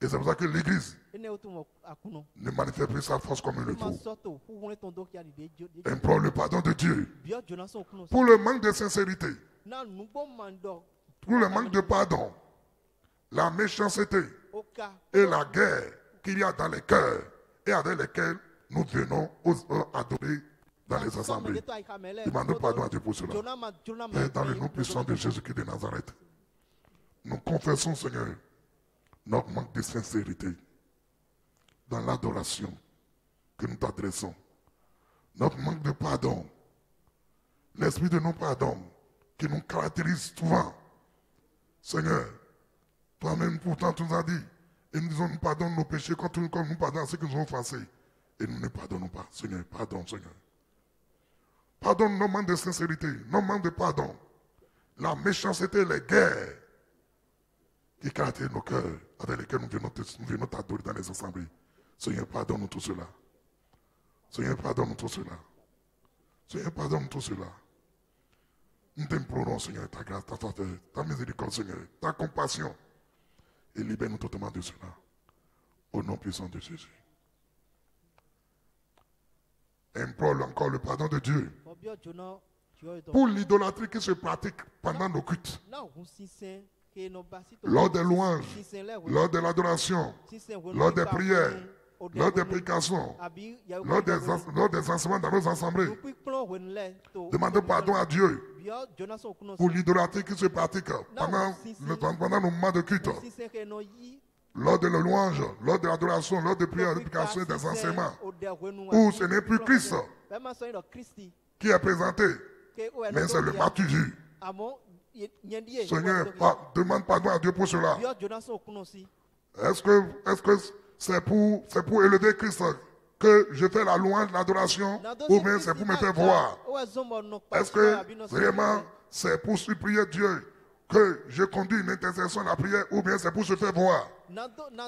Et c'est pour ça que l'église Ene otumo akuno. ne manifeste plus sa force comme il le Ma faut. soto fu won ton do ki ali de. Implore le pardon de Dieu Bio Jonathan okuno. pour le manque de sincérité, Na nubo mando. pour le manque de pardon, la méchanceté Oka. et la guerre qu'il y a dans les cœurs et avec lesquels nous venons adorer dans les assemblées. Demandons pardon à Dieu pour cela. Père, dans le nom puissant de Jésus-Christ de Nazareth, nous confessons, Seigneur, notre manque de sincérité dans l'adoration que nous t'adressons. Notre manque de pardon, l'esprit de non-pardon qui nous caractérise souvent. Seigneur, toi-même pourtant tu nous as dit, et nous disons nous pardonnons nos péchés comme nous pardonnons ceux qui nous ont offensés. Et nous ne pardonnons pas. Seigneur, pardonne, Seigneur. Pardonne nos manques de sincérité, nos manques de pardon, la méchanceté, les guerres qui caractérisent nos cœurs, avec lesquels nous venons t'adorer dans les assemblées. Seigneur, pardonne-nous tout cela. Seigneur, pardonne-nous tout cela. Seigneur, pardonne-nous tout cela. Nous t'implorons, Seigneur, ta grâce, ta faveur, ta miséricorde, Seigneur, ta compassion. Et libère-nous totalement de cela. Au nom puissant de Jésus. Implore encore le pardon de Dieu pour l'idolâtrie qui se pratique pendant nos cultes. Lors des louanges, lors de l'adoration, lors des prières, lors des prédications, lors des enseignements dans nos assemblées. Demandons pardon à Dieu pour l'idolâtrie qui se pratique pendant nos moments de culte. Lors de la louange, lors de l'adoration, lors des prières, des prédications et des enseignements, où ce n'est plus Christ qui est présenté, mais c'est le martyr. Seigneur, demande pardon à Dieu pour cela. Est-ce que c'est pour élever Christ que je fais la louange, l'adoration, ou bien c'est pour me faire voir? Est-ce que vraiment c'est pour supplier Dieu que je conduis une intercession à la prière, ou bien c'est pour se faire voir?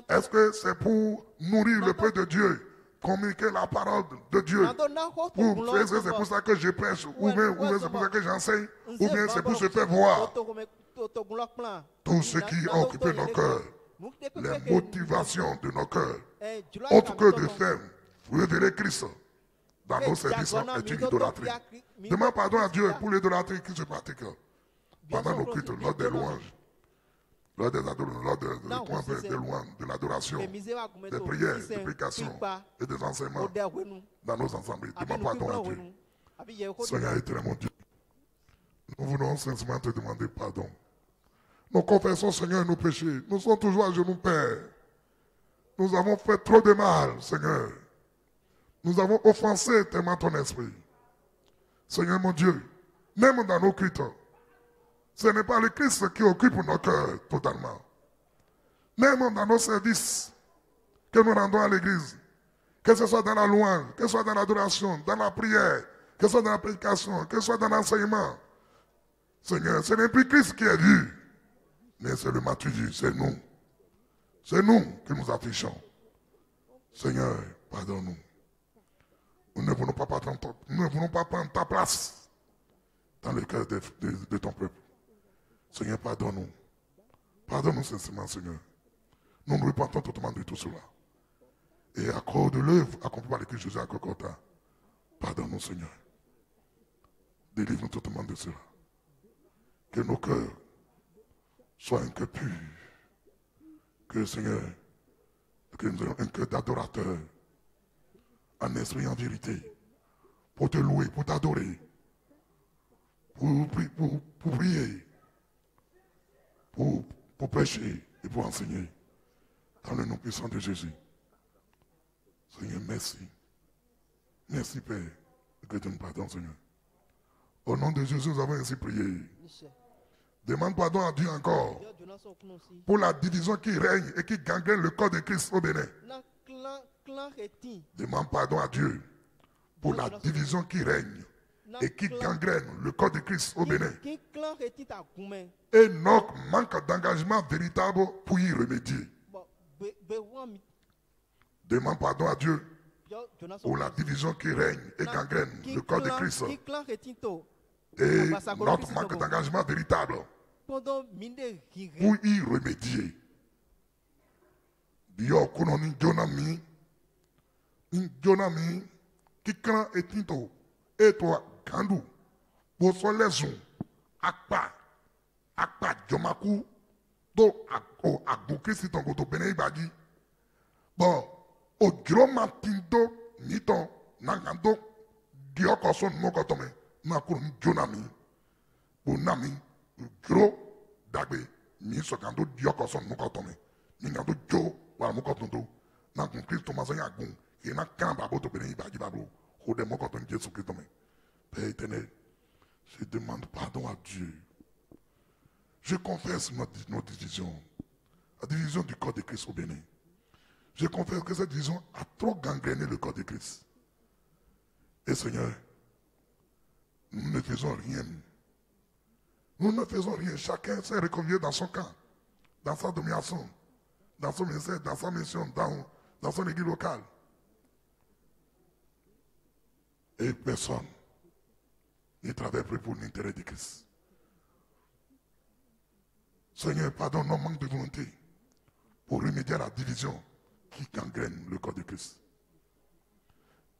Est-ce que c'est pour nourrir le peuple de Dieu, communiquer la parole de Dieu? Est-ce que c'est pour ça que je prêche, ou bien c'est pour ça que j'enseigne, ou bien c'est pour se faire voir? Tout ce qui a occupé nos cœurs, les motivations de nos cœurs, autre que de faire révéler Christ dans nos services, est une idolâtrie. Demande pardon à Dieu pour l'idolâtrie qui se pratique pendant nos cultes, lors des louanges, lors des louanges, de l'adoration, des prières, des prédications et des enseignements dans nos assemblées. Demande pardon à Dieu. Seigneur éternel, mon Dieu, nous voulons sincèrement te demander pardon. Nous confessons, Seigneur, nos péchés. Nous sommes toujours à genoux, Père. Nous avons fait trop de mal, Seigneur. Nous avons offensé tellement ton esprit. Seigneur, mon Dieu, même dans nos cultes, ce n'est pas le Christ qui occupe nos cœurs totalement. Même dans nos services que nous rendons à l'église, que ce soit dans la louange, que ce soit dans l'adoration, dans la prière, que ce soit dans la prédication, que ce soit dans l'enseignement. Seigneur, ce n'est plus Christ qui est vu, mais c'est le martyr, c'est nous. C'est nous qui nous affichons. Seigneur, pardonne-nous. Nous ne voulons pas prendre ta place dans le cœur de ton peuple. Seigneur, pardonne-nous. Pardonne-nous sincèrement, Seigneur. Nous nous repentons totalement de tout cela. Et à cause de l'œuvre accomplie par le Christ Jésus à Golgotha, pardonne-nous, Seigneur. Délivre-nous totalement de cela. Que nos cœurs soient un cœur pur. Que, Seigneur, que nous ayons un cœur d'adorateur, en esprit et en vérité, pour te louer, pour t'adorer, pour prier, pour prêcher et pour enseigner. Dans le nom puissant de Jésus. Seigneur, merci. Merci, Père. Que tu nous pardonnes, Seigneur. Au nom de Jésus, nous avons ainsi prié. Demande pardon à Dieu encore pour la division qui règne et qui gangrène le corps de Christ au Bénin. Demande pardon à Dieu pour la division qui règne et qui gangrène le corps de Christ au Bénin. Et notre manque d'engagement véritable pour y remédier. Demande pardon à Dieu Bio Jonas pour la division qui règne et gangrène le corps de Christ. Qui clan retinto. Et notre manque d'engagement véritable Pendant minde qui pour y remédier. Dio kono ni Jonami qui clan etinto et toi gandu pour son leson akpa jomaku do o agbo Christ ton goto bene ibagi. Bon, o gro matindo niton nangando dio koson mo kotome na ko Jonami o nami gro dagbe ni so kando dio koson mo kotome ni ngando jo wa mo kotondo na ko Christ ma zanya gun e na kan babo to bene ibagi babo o de mo koton Jésus Christ me. Père éternel, je demande pardon à Dieu. Je confesse nos divisions, la division du corps de Christ au Bénin. Je confesse que cette division a trop gangréné le corps de Christ. Et Seigneur, nous ne faisons rien. Nous ne faisons rien. Chacun s'est reconvié dans son camp, dans sa domination, dans son ministère, dans sa mission, dans son église locale. Et personne ne travaille pour l'intérêt de Christ. Seigneur, pardonne nos manques de volonté pour remédier à la division qui gangrène le corps de Christ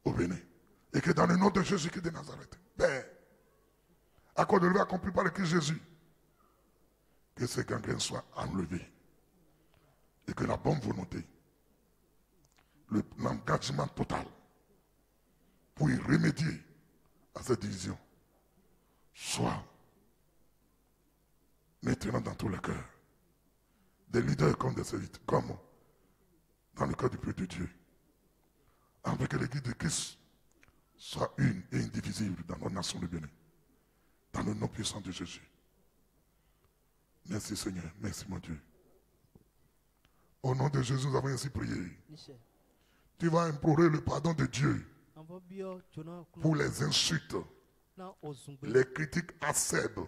au Bénin. Et que dans le nom de Jésus-Christ de Nazareth, Père, accorde-le accompli par le Christ Jésus, que ces gangrènes soient enlevées et que la bonne volonté, l'engagement total pour y remédier à cette division soit maintenant dans tous les cœurs, des leaders comme des serviteurs, comme dans le cœur du peuple de Dieu, afin que l'église de Christ soit une et indivisible dans notre nation de Bénin, dans le nom puissant de Jésus. Merci Seigneur, merci mon Dieu. Au nom de Jésus, nous avons ainsi prié. Tu vas implorer le pardon de Dieu pour les insultes, les critiques acerbes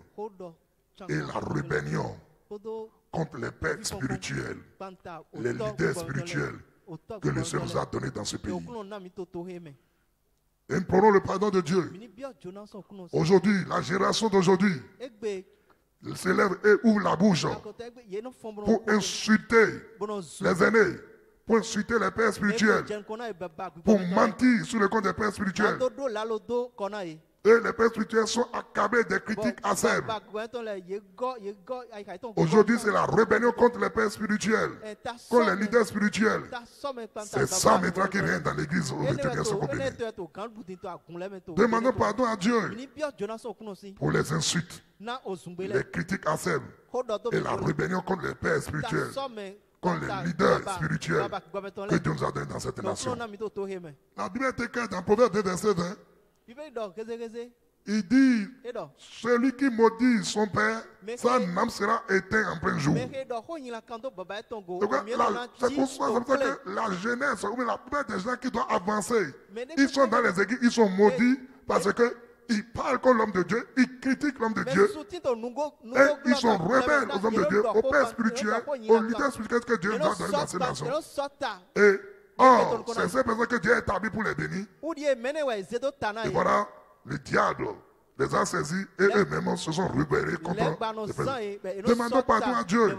et la rébellion contre les pères spirituels, les leaders spirituels que le Seigneur nous a donnés dans ce pays. Implorons le pardon de Dieu. Aujourd'hui, la génération d'aujourd'hui se lève et ouvre la bouche pour insulter les aînés, pour insulter les pères spirituels, pour mentir sur le compte des pères spirituels. Et les pères spirituels sont accablés des critiques acerbes. Aujourd'hui, c'est la rébellion contre les pères spirituels, contre les leaders spirituels. C'est ça maintenant qui règne dans l'église au Bénin. Demandons pardon à Dieu pour les insultes, les critiques acerbes et la rébellion contre les pères spirituels, contre les leaders spirituels que Dieu nous a donnés dans cette nation. La Bible est écrite dans Proverbe 2, verset 20. Il dit, celui qui maudit son père, sa âme sera éteinte en plein jour. C'est pour ça que la jeunesse, ou la plupart des gens qui doivent avancer, ils sont dans les églises, ils sont maudits parce qu'ils parlent comme l'homme de Dieu, ils critiquent l'homme de Dieu, et ils sont rebelles aux hommes de Dieu, aux pères spirituels, aux leaders spirituels que Dieu nous a donnés dans ces nations. Et or, c'est ces personnes que Dieu a établies pour les bénir. Et voilà, le diable les a saisis et eux-mêmes se sont rebellés contre les personnes. Demandons pardon à Dieu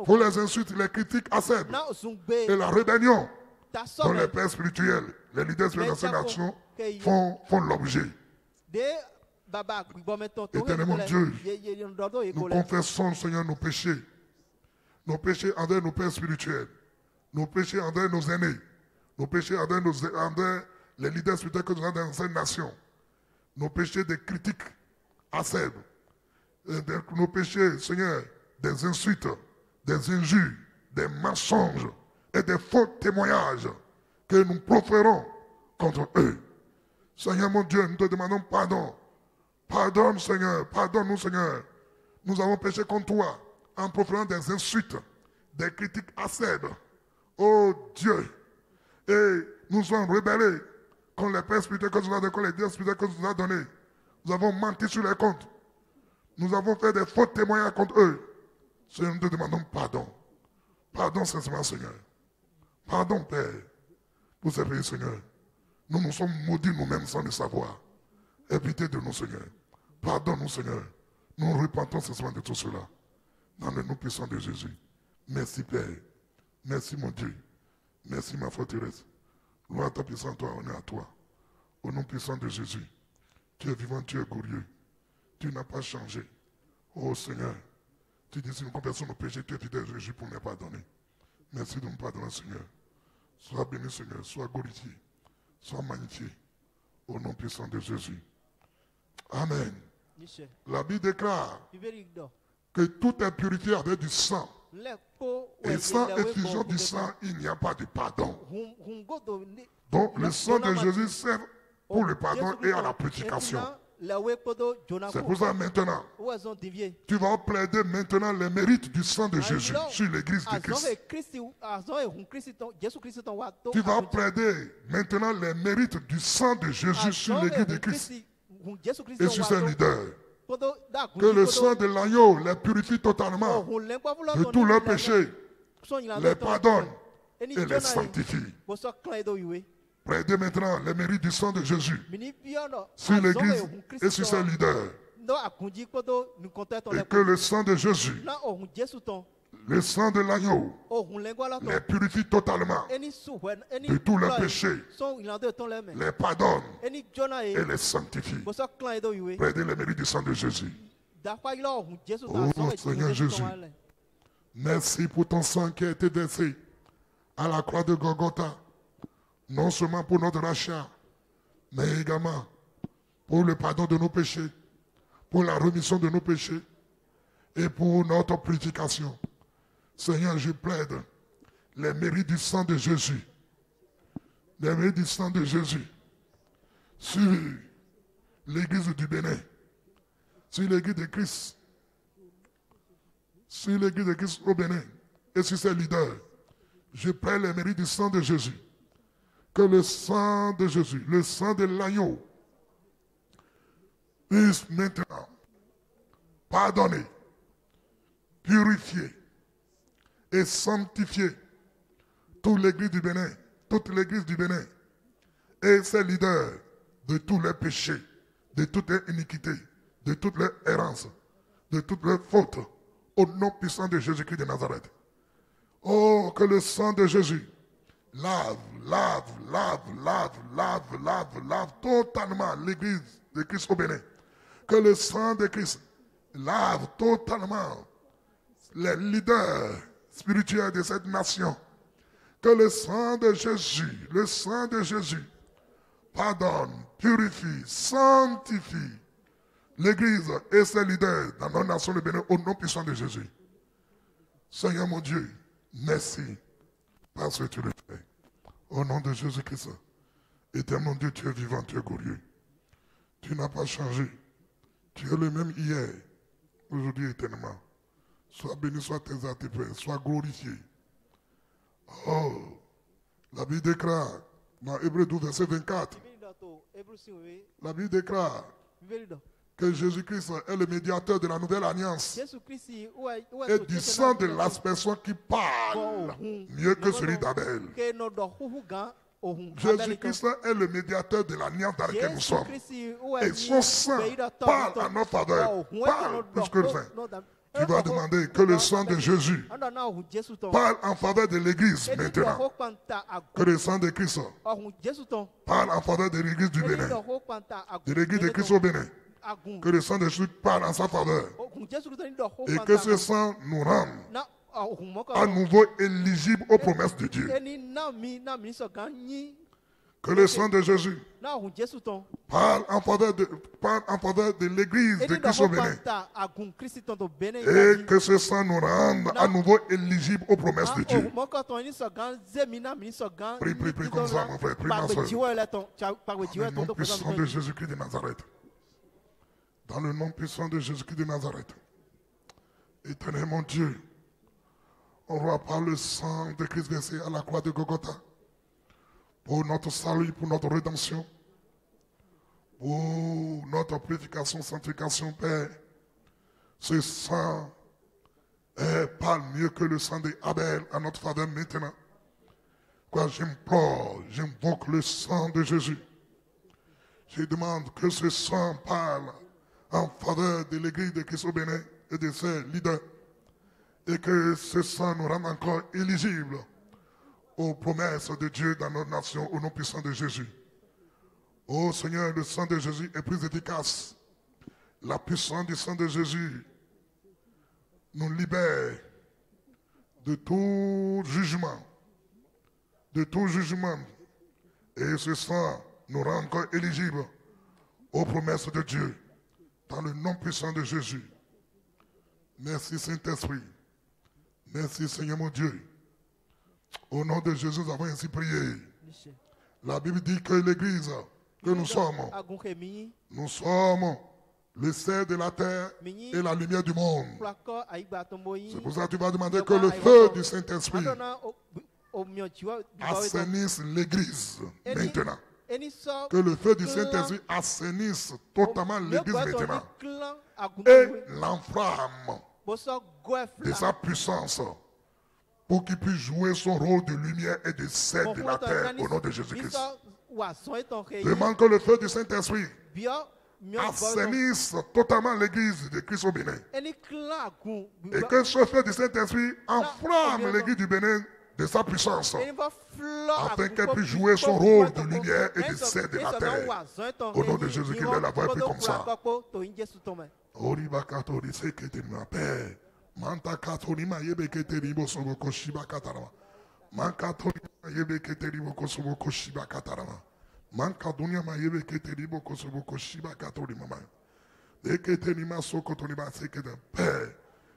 pour les insultes, les critiques acerbes et la rébellion dont les pères spirituels, les leaders spirituels de ces nations font l'objet. Éternellement Dieu, nous confessons, Seigneur, nos péchés envers nos pères spirituels, nos péchés envers nos aînés, nos péchés envers les leaders spirituels que nous avons dans cette nation, nos péchés des critiques acerbes, nos péchés, Seigneur, des insultes, des injures, des mensonges et des faux témoignages que nous proférons contre eux. Seigneur mon Dieu, nous te demandons pardon. Pardonne Seigneur, pardonne-nous Seigneur. Nous avons péché contre toi en proférant des insultes, des critiques acerbes. Oh Dieu, et nous sommes rebellés contre les pères spirituels que nous avons donnés, contre les dieux spirituels que nous avons donnés. Nous avons menti sur les comptes. Nous avons fait des faux témoignages contre eux. Seigneur, nous te demandons pardon. Pardon sincèrement, Seigneur. Pardon, Père, pour ces pays, Seigneur. Nous nous sommes maudits nous-mêmes sans le savoir. Aie pitié de nous, Seigneur. Pardonne-nous, Seigneur. Nous repentons ce soir de tout cela. Dans le nom puissant de Jésus. Merci, Père. Merci, mon Dieu. Merci, ma forteresse. Gloire à ta puissance, toi, honneur à toi. Au nom puissant de Jésus. Tu es vivant, tu es glorieux. Tu n'as pas changé. Oh Seigneur, tu dis si nous confessons nos péchés, tu es fidèle Jésus pour nous les pardonner. Merci de nous pardonner, Seigneur. Sois béni, Seigneur. Sois glorifié. Sois magnifié. Au nom puissant de Jésus. Amen. La Bible déclare que tout est purifié avec du sang. Et sans effusion du sang, il n'y a pas de pardon. Donc le sang de Jésus sert pour le pardon et à la purification. C'est pour ça maintenant, tu vas plaider maintenant les mérites du sang de Jésus sur l'église de Christ. Tu vas plaider maintenant les mérites du sang de Jésus sur l'église de Christ et sur ses leaders. Que le sang de l'agneau les purifie totalement de tous leurs péchés, les pardonne et les sanctifie. Plaidez maintenant les mérites du sang de Jésus sur l'église et sur ses leaders. Et que le sang de Jésus, le sang de l'agneau, les purifie totalement de tous leurs péchés, les pardonne et les sanctifie. Plaidez les mérites du sang de Jésus. Oh Seigneur Jésus, merci pour ton sang qui a été versé à la croix de Golgotha. Non seulement pour notre rachat, mais également pour le pardon de nos péchés, pour la rémission de nos péchés et pour notre purification. Seigneur, je plaide les mérites du sang de Jésus, les mérites du sang de Jésus sur l'église du Bénin, sur l'église de Christ, sur l'église de Christ au Bénin et sur ses leaders. Je plaide les mérites du sang de Jésus. Que le sang de Jésus, le sang de l'agneau, puisse maintenant pardonner, purifier et sanctifier toute l'église du Bénin, et ses leaders de tous les péchés, de toutes les iniquités, de toutes les errances, de toutes les fautes, au nom puissant de Jésus-Christ de Nazareth. Oh, que le sang de Jésus lave totalement l'église de Christ au Bénin. Que le sang de Christ lave totalement les leaders spirituels de cette nation. Que le sang de Jésus pardonne, purifie, sanctifie l'église et ses leaders dans notre nation de Bénin au nom puissant de Jésus. Seigneur mon Dieu, merci parce que tu le fais. Au nom de Jésus-Christ, éternel Dieu, tu es vivant, tu es glorieux. Tu n'as pas changé. Tu es le même hier, aujourd'hui éternellement. Sois béni, sois tes actes, Père, sois glorifié. Oh, la Bible déclare, dans Hébreux 12, verset 24, la Bible déclare que Jésus-Christ est le médiateur de la nouvelle alliance et du sang de l'aspersion qui parle mieux que celui d'Abel. Jésus-Christ est le médiateur de l'alliance dans laquelle nous sommes. Et son sang parle en notre faveur, parle plus que le vin. Tu vas demander que le sang de Jésus parle en faveur de l'église maintenant. Que le sang de Christ parle en faveur de l'église du Bénin, de l'église de Christ au Bénin. Que le sang de Jésus parle en sa faveur. Et que ce sang nous rende à nouveau éligibles aux promesses de Dieu. Que le sang de Jésus parle en faveur de l'église de Christ au Bénin. Et que ce sang nous rende à nouveau éligibles aux promesses de Dieu. Prie comme ça, mon frère. Prie, ma soeur. Dans le nom puissant de Jésus-Christ de Nazareth. Dans le nom puissant de Jésus-Christ de Nazareth. Éternel mon Dieu, on voit par le sang de Christ versé à la croix de Golgotha pour notre salut, pour notre rédemption, pour notre purification, sanctification, Père. Ce sang parle mieux que le sang d'Abel à notre faveur maintenant. Quoi, j'implore, j'invoque le sang de Jésus. Je demande que ce sang parle en faveur de l'église de Christ au Bénin et de ses leaders. Et que ce sang nous rende encore éligibles aux promesses de Dieu dans notre nation au nom puissant de Jésus. Ô Seigneur, le sang de Jésus est plus efficace. La puissance du sang de Jésus nous libère de tout jugement. De tout jugement. Et ce sang nous rend encore éligibles aux promesses de Dieu dans le nom puissant de Jésus. Merci Saint-Esprit. Merci Seigneur mon Dieu. Au nom de Jésus, nous avons ainsi prié. La Bible dit que l'Église que nous sommes le sel de la terre et la lumière du monde. C'est pour ça que tu vas demander que le feu du Saint-Esprit assainisse l'Église maintenant. Que le feu du Saint-Esprit assainisse totalement l'Église maintenant. Et l'enflamme de sa puissance pour qu'il puisse jouer son rôle de lumière et de sel de la terre au nom de Jésus-Christ. Demande que le feu du Saint-Esprit assainisse totalement l'église de Christ au Bénin. Et que ce feu du Saint-Esprit enflamme l'église du Bénin de sa puissance afin qu'elle puisse jouer son rôle de lumière et de sel de la terre. Au nom de Jésus-Christ, elle la voix plus comme ça. Manta katonima yebe keteribo soboko shiba katarama. Mankatonima yebe keteribo kosoboko shiba katarama. Mankadonia ma yebe keteribo kosoboko shiba katorima. Et ketenima sokotonima sekete. Père,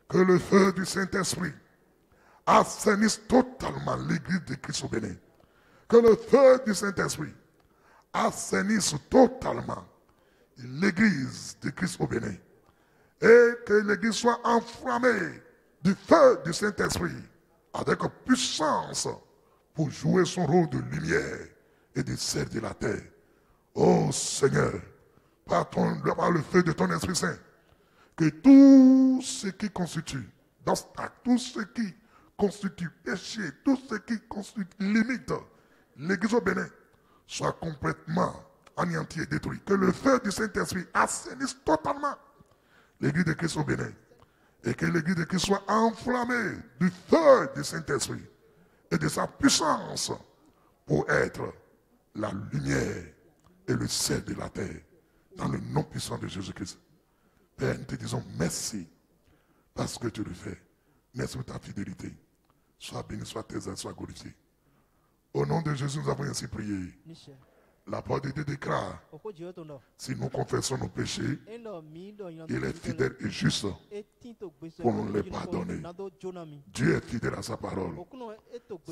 que le feu du Saint-Esprit assainisse totalement l'église de Christ au Bénin. Que le feu du Saint-Esprit assainisse totalement l'église de Christ au Bénin. Et que l'église soit enflammée du feu du Saint-Esprit avec puissance pour jouer son rôle de lumière et de sel de la terre. Oh Seigneur, par le feu de ton Esprit Saint, que tout ce qui constitue d'obstacle, tout ce qui constitue péché, tout ce qui constitue limite l'église au Bénin soit complètement anéanti et détruit. Que le feu du Saint-Esprit assainisse totalement l'église de Christ au Bénin. Et que l'église de Christ soit enflammée du feu du Saint-Esprit et de sa puissance pour être la lumière et le sel de la terre dans le nom puissant de Jésus-Christ. Père, nous te disons merci parce que tu le fais. Merci pour ta fidélité. Sois béni, sois tes ailes, sois glorifié. Au nom de Jésus, nous avons ainsi prié. La parole de Dieu déclare, si nous confessons nos péchés, il est fidèle et juste pour nous les pardonner. Dieu est fidèle à sa parole.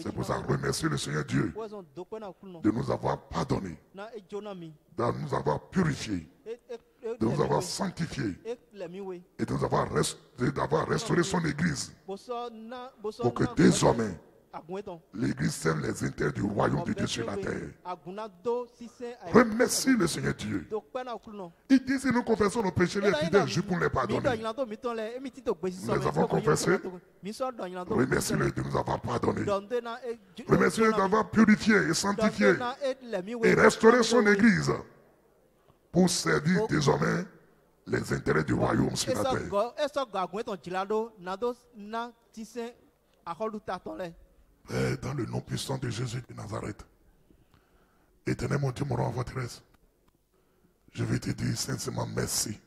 C'est pour ça que remercie le Seigneur Dieu de nous avoir pardonné, de nous avoir purifiés, de nous avoir sanctifiés et de nous avoir restauré son église pour que désormais l'église serve les intérêts du royaume de Dieu sur la terre. Remercie le Seigneur Dieu. Il dit si nous confessons nos péchés, il est fidèle juste pour les pardonner. Nous les avons confessés. Remercie-le de nous avoir pardonné. Remercie-le d'avoir purifié et sanctifié et restauré son église pour servir désormais les intérêts du royaume sur la terre. Père, dans le nom puissant de Jésus de Nazareth, Éternel mon Dieu, mon roi, votre reste, je vais te dire sincèrement merci.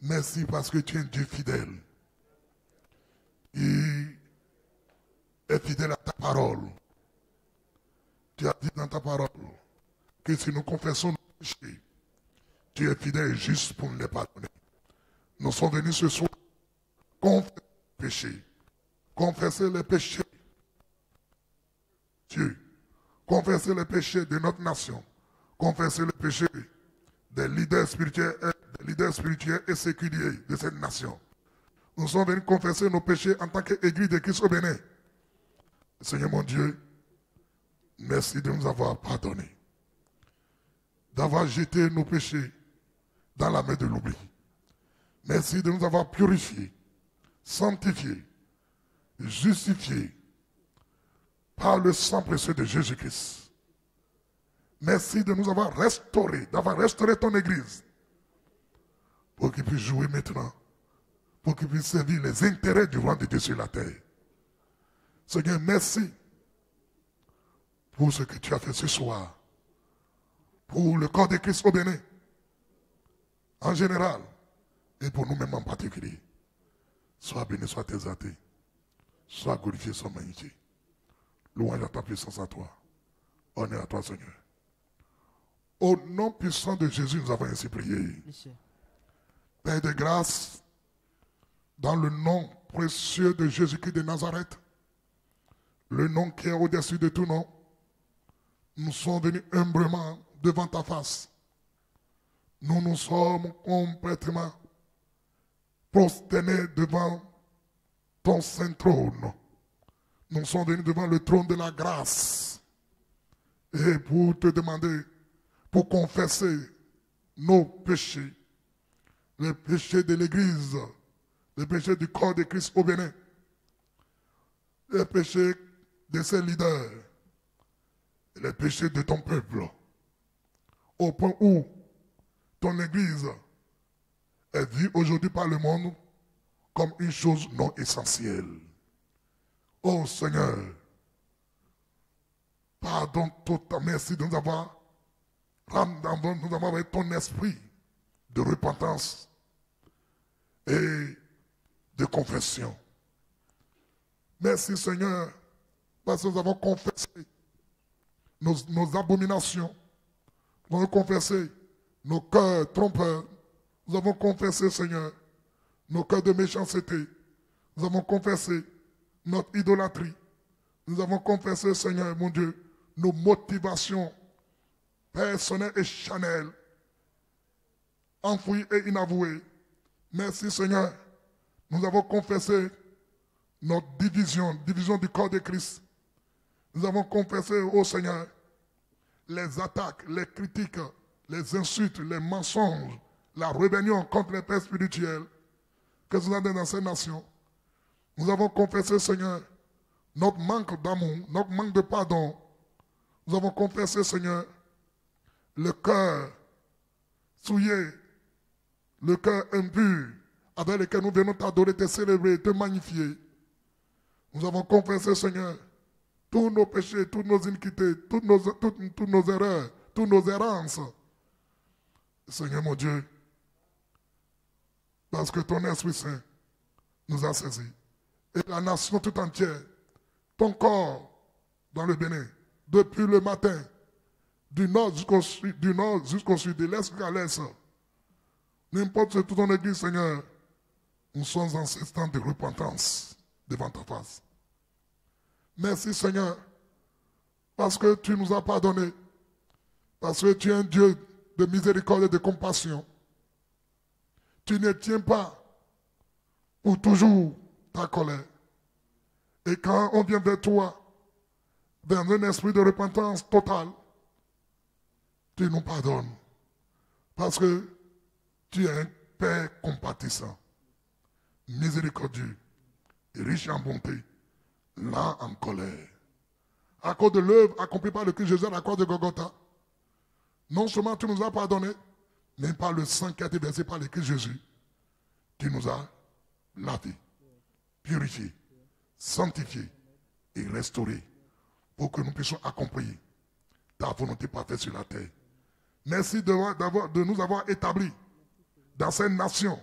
Merci parce que tu es un Dieu fidèle. Il est fidèle à ta parole. Tu as dit dans ta parole que si nous confessons nos péchés, tu es fidèle et juste pour nous les pardonner. Nous sommes venus ce soir confesser les péchés. Confesser les péchés. Dieu, confesser les péchés de notre nation, confesser les péchés des leaders spirituels et séculiers de cette nation. Nous sommes venus confesser nos péchés en tant qu'église de Christ au Bénin. Seigneur mon Dieu, merci de nous avoir pardonné, d'avoir jeté nos péchés dans la mer de l'oubli. Merci de nous avoir purifiés, sanctifiés, justifiés, par le sang précieux de Jésus-Christ. Merci de nous avoir restaurés, d'avoir restauré ton Église, pour qu'il puisse jouer maintenant, pour qu'il puisse servir les intérêts du roi de Dieu sur la terre. Seigneur, merci pour ce que tu as fait ce soir, pour le corps de Christ au Bénin, en général, et pour nous-mêmes en particulier. Sois béni, sois exalté, sois glorifié, sois magnifié. Louange à ta puissance à toi. Honneur à toi, Seigneur. Au nom puissant de Jésus, nous avons ainsi prié. Père de grâce, dans le nom précieux de Jésus-Christ de Nazareth, le nom qui est au-dessus de tout nom, nous sommes venus humblement devant ta face. Nous nous sommes complètement prosternés devant ton saint trône. Nous sommes venus devant le trône de la grâce et pour te demander, pour confesser nos péchés, les péchés de l'Église, les péchés du corps de Christ au Bénin, les péchés de ses leaders, les péchés de ton peuple, au point où ton Église est vue aujourd'hui par le monde comme une chose non essentielle. Oh Seigneur, pardonne totalement, merci de nous avoir avec ton esprit de repentance et de confession. Merci Seigneur, parce que nous avons confessé nos abominations, nous avons confessé nos cœurs trompeurs, nous avons confessé Seigneur, nos cœurs de méchanceté, nous avons confessé notre idolâtrie, nous avons confessé Seigneur mon Dieu, nos motivations personnelles et charnelles, enfouies et inavouées. Merci Seigneur, nous avons confessé notre division du corps de Christ. Nous avons confessé au Seigneur les attaques, les critiques, les insultes, les mensonges, la rébellion contre les pères spirituels que nous avons dans ces nations. Nous avons confessé, Seigneur, notre manque d'amour, notre manque de pardon. Nous avons confessé, Seigneur, le cœur souillé, le cœur impur, avec lequel nous venons t'adorer, te célébrer, te magnifier. Nous avons confessé, Seigneur, tous nos péchés, toutes nos iniquités, toutes nos erreurs, toutes nos errances. Seigneur mon Dieu, parce que ton Esprit Saint nous a saisis. Et la nation tout entière, ton corps dans le Bénin, depuis le matin, du nord jusqu'au sud, de l'est jusqu'à l'est, n'importe où ton église, Seigneur, nous sommes en ce temps de repentance devant ta face. Merci Seigneur, parce que tu nous as pardonné, parce que tu es un Dieu de miséricorde et de compassion. Tu ne tiens pas pour toujours ta colère. Et quand on vient vers toi, vers un esprit de repentance totale, tu nous pardonnes. Parce que tu es un Père compatissant, miséricordieux et riche en bonté, lent en colère. À cause de l'œuvre accomplie par le Christ Jésus à la croix de Golgotha, non seulement tu nous as pardonné, mais par le sang qui a été versé par le Christ Jésus, tu nous as lavé, purifié, sanctifié et restauré pour que nous puissions accomplir ta volonté parfaite sur la terre. Merci de nous avoir établis dans cette nation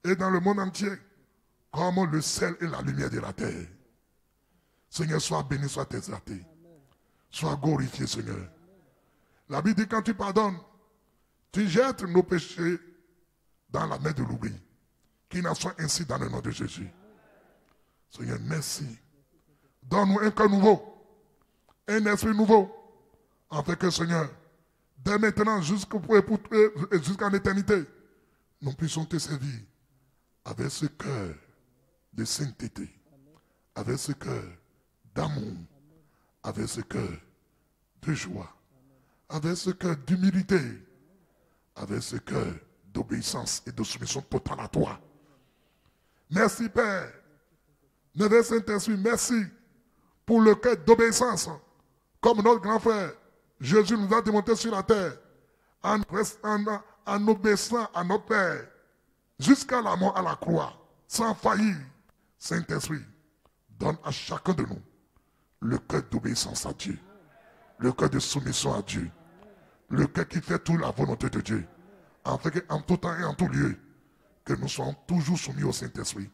et dans le monde entier comme le sel et la lumière de la terre. Seigneur, sois béni, sois exalté. Sois glorifié, Seigneur. La Bible dit quand tu pardonnes, tu jettes nos péchés dans la main de l'oubli. Qu'il en soit ainsi dans le nom de Jésus. Seigneur, merci. Donne-nous un cœur nouveau, un esprit nouveau, afin que, Seigneur, dès maintenant jusqu'en éternité, nous puissions te servir avec ce cœur de sainteté, avec ce cœur d'amour, avec ce cœur de joie, avec ce cœur d'humilité, avec ce cœur d'obéissance et de soumission totale à toi. Merci Père. Neveu Saint-Esprit, merci pour le cœur d'obéissance, comme notre grand frère Jésus nous a démontré sur la terre, en obéissant à notre Père, jusqu'à la mort à la croix, sans faillir. Saint-Esprit, donne à chacun de nous le cœur d'obéissance à Dieu, le cœur de soumission à Dieu, le cœur qui fait toute la volonté de Dieu, afin qu'en tout temps et en tout lieu, que nous soyons toujours soumis au Saint-Esprit,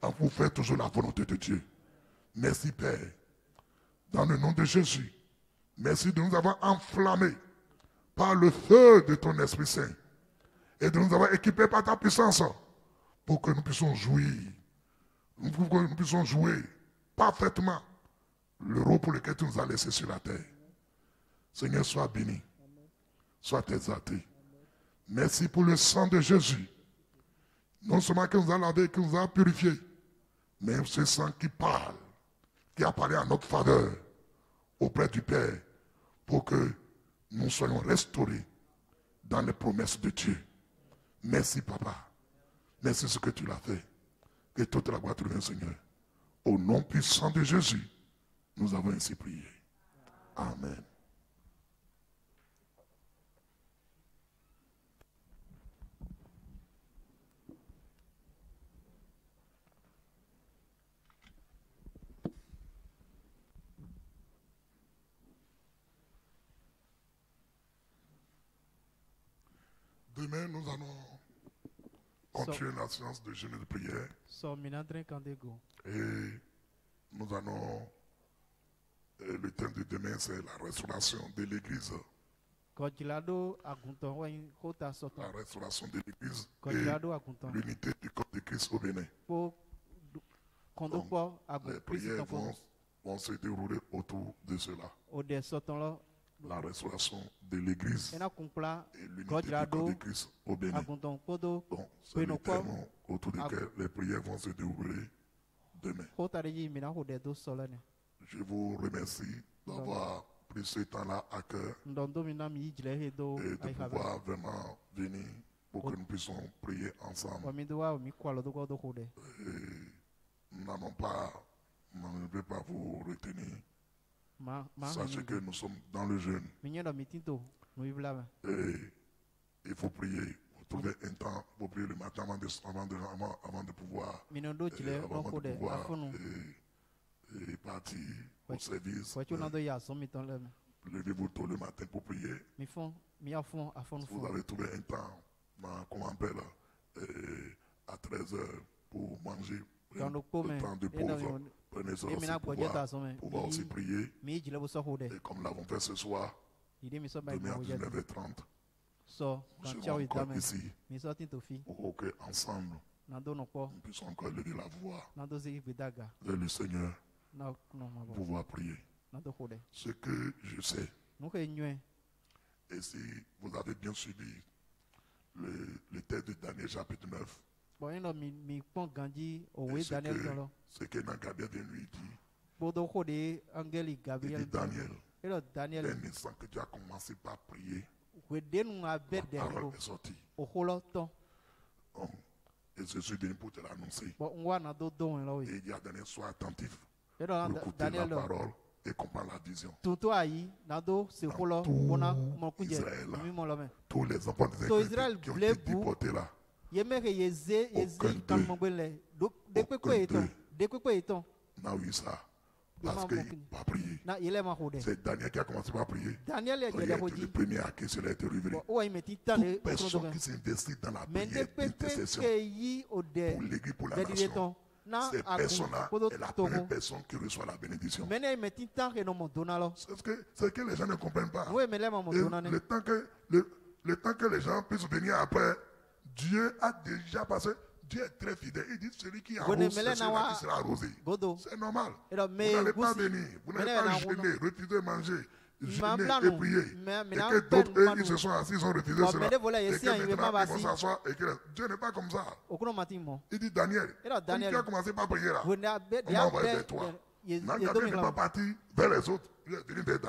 pour faire toujours la volonté de Dieu. Merci Père, dans le nom de Jésus, merci de nous avoir enflammés par le feu de ton Esprit Saint et de nous avoir équipés par ta puissance pour que nous puissions jouir, pour que nous puissions jouer parfaitement le rôle pour lequel tu nous as laissé sur la terre. Seigneur, sois béni, sois exalté. Merci pour le sang de Jésus. Non seulement qu'il nous a lavé, qu'il nous a purifié, mais ce sang qui parle, qui a parlé à notre faveur auprès du Père, pour que nous soyons restaurés dans les promesses de Dieu. Merci Papa. Merci ce que tu l'as fait. Que toute la gloire te revienne, Seigneur. Au nom puissant de Jésus, nous avons ainsi prié. Amen. Demain, nous allons continuer la séance de jeûne et de prière. Et nous allons, le thème de demain, c'est la restauration de l'Église. La restauration de l'Église et l'unité du corps de Christ au Bénin. Donc, les prières vont se dérouler autour de cela. La restauration de l'Église et l'unité du corps de Christ au Bénin. Donc, c'est le thème autour duquel les prières vont se dérouler demain. Je vous remercie d'avoir pris ce temps-là à cœur et de pouvoir vraiment venir pour que nous puissions prier ensemble. Et nous n'allons pas, je ne vais pas vous retenir. Sachez que nous sommes dans le jeûne. Et il faut prier. Vous trouvez un temps pour prier le matin avant de pouvoir et partir au service. Levez-vous tôt le matin pour prier. Vous avez trouvé un temps, comment on appelle, à 13h pour manger. Le temps de pause. Prenez ça aussi pour pouvoir aussi prier. Et comme nous l'avons fait ce soir, demain à 19h30, nous serons encore ici pour qu'ensemble, nous puissions encore lever la voix vers le Seigneur pour pouvoir prier. Ce que je sais, et si vous avez bien suivi le texte de Daniel chapitre 9, ce que Gabriel vient lui dit, il dit Daniel, un instant que tu as commencé par prier, la parole est sortie. Et je suis venu pour te l'annoncer. Et il dit à Daniel, sois attentif pour écouter la parole et comprendre la vision. Dans tout Israël, tous les enfants des qui ont été déportés là, aucun d'eux n'a eu ça. Parce qu'il n'a pas prié. C'est Daniel qui a commencé par prier. Le premier à qui cela a été révélé. Toute personne qui s'investit dans la prière d'intercession pour l'Église, pour la nation, cette personne-là est la première personne qui reçoit la bénédiction. C'est ce que les gens ne comprennent pas. Le temps que les gens puissent venir après, Dieu a déjà passé. Dieu est très fidèle. Il dit celui qui arrose, c'est celui qui sera arrosé. C'est normal. Vous n'allez pas venir. Vous n'allez pas jeûner, refuser de manger, jeûner et prier. Et que d'autres, ils se sont assis, ils ont refusé cela. Et que maintenant, ils vont s'asseoir. Dieu n'est pas comme ça. Il dit Daniel, comme tu as commencé par prier là, on m'a envoyé vers toi. Gabriel n'est pas parti vers les autres. Il est venu vers Daniel.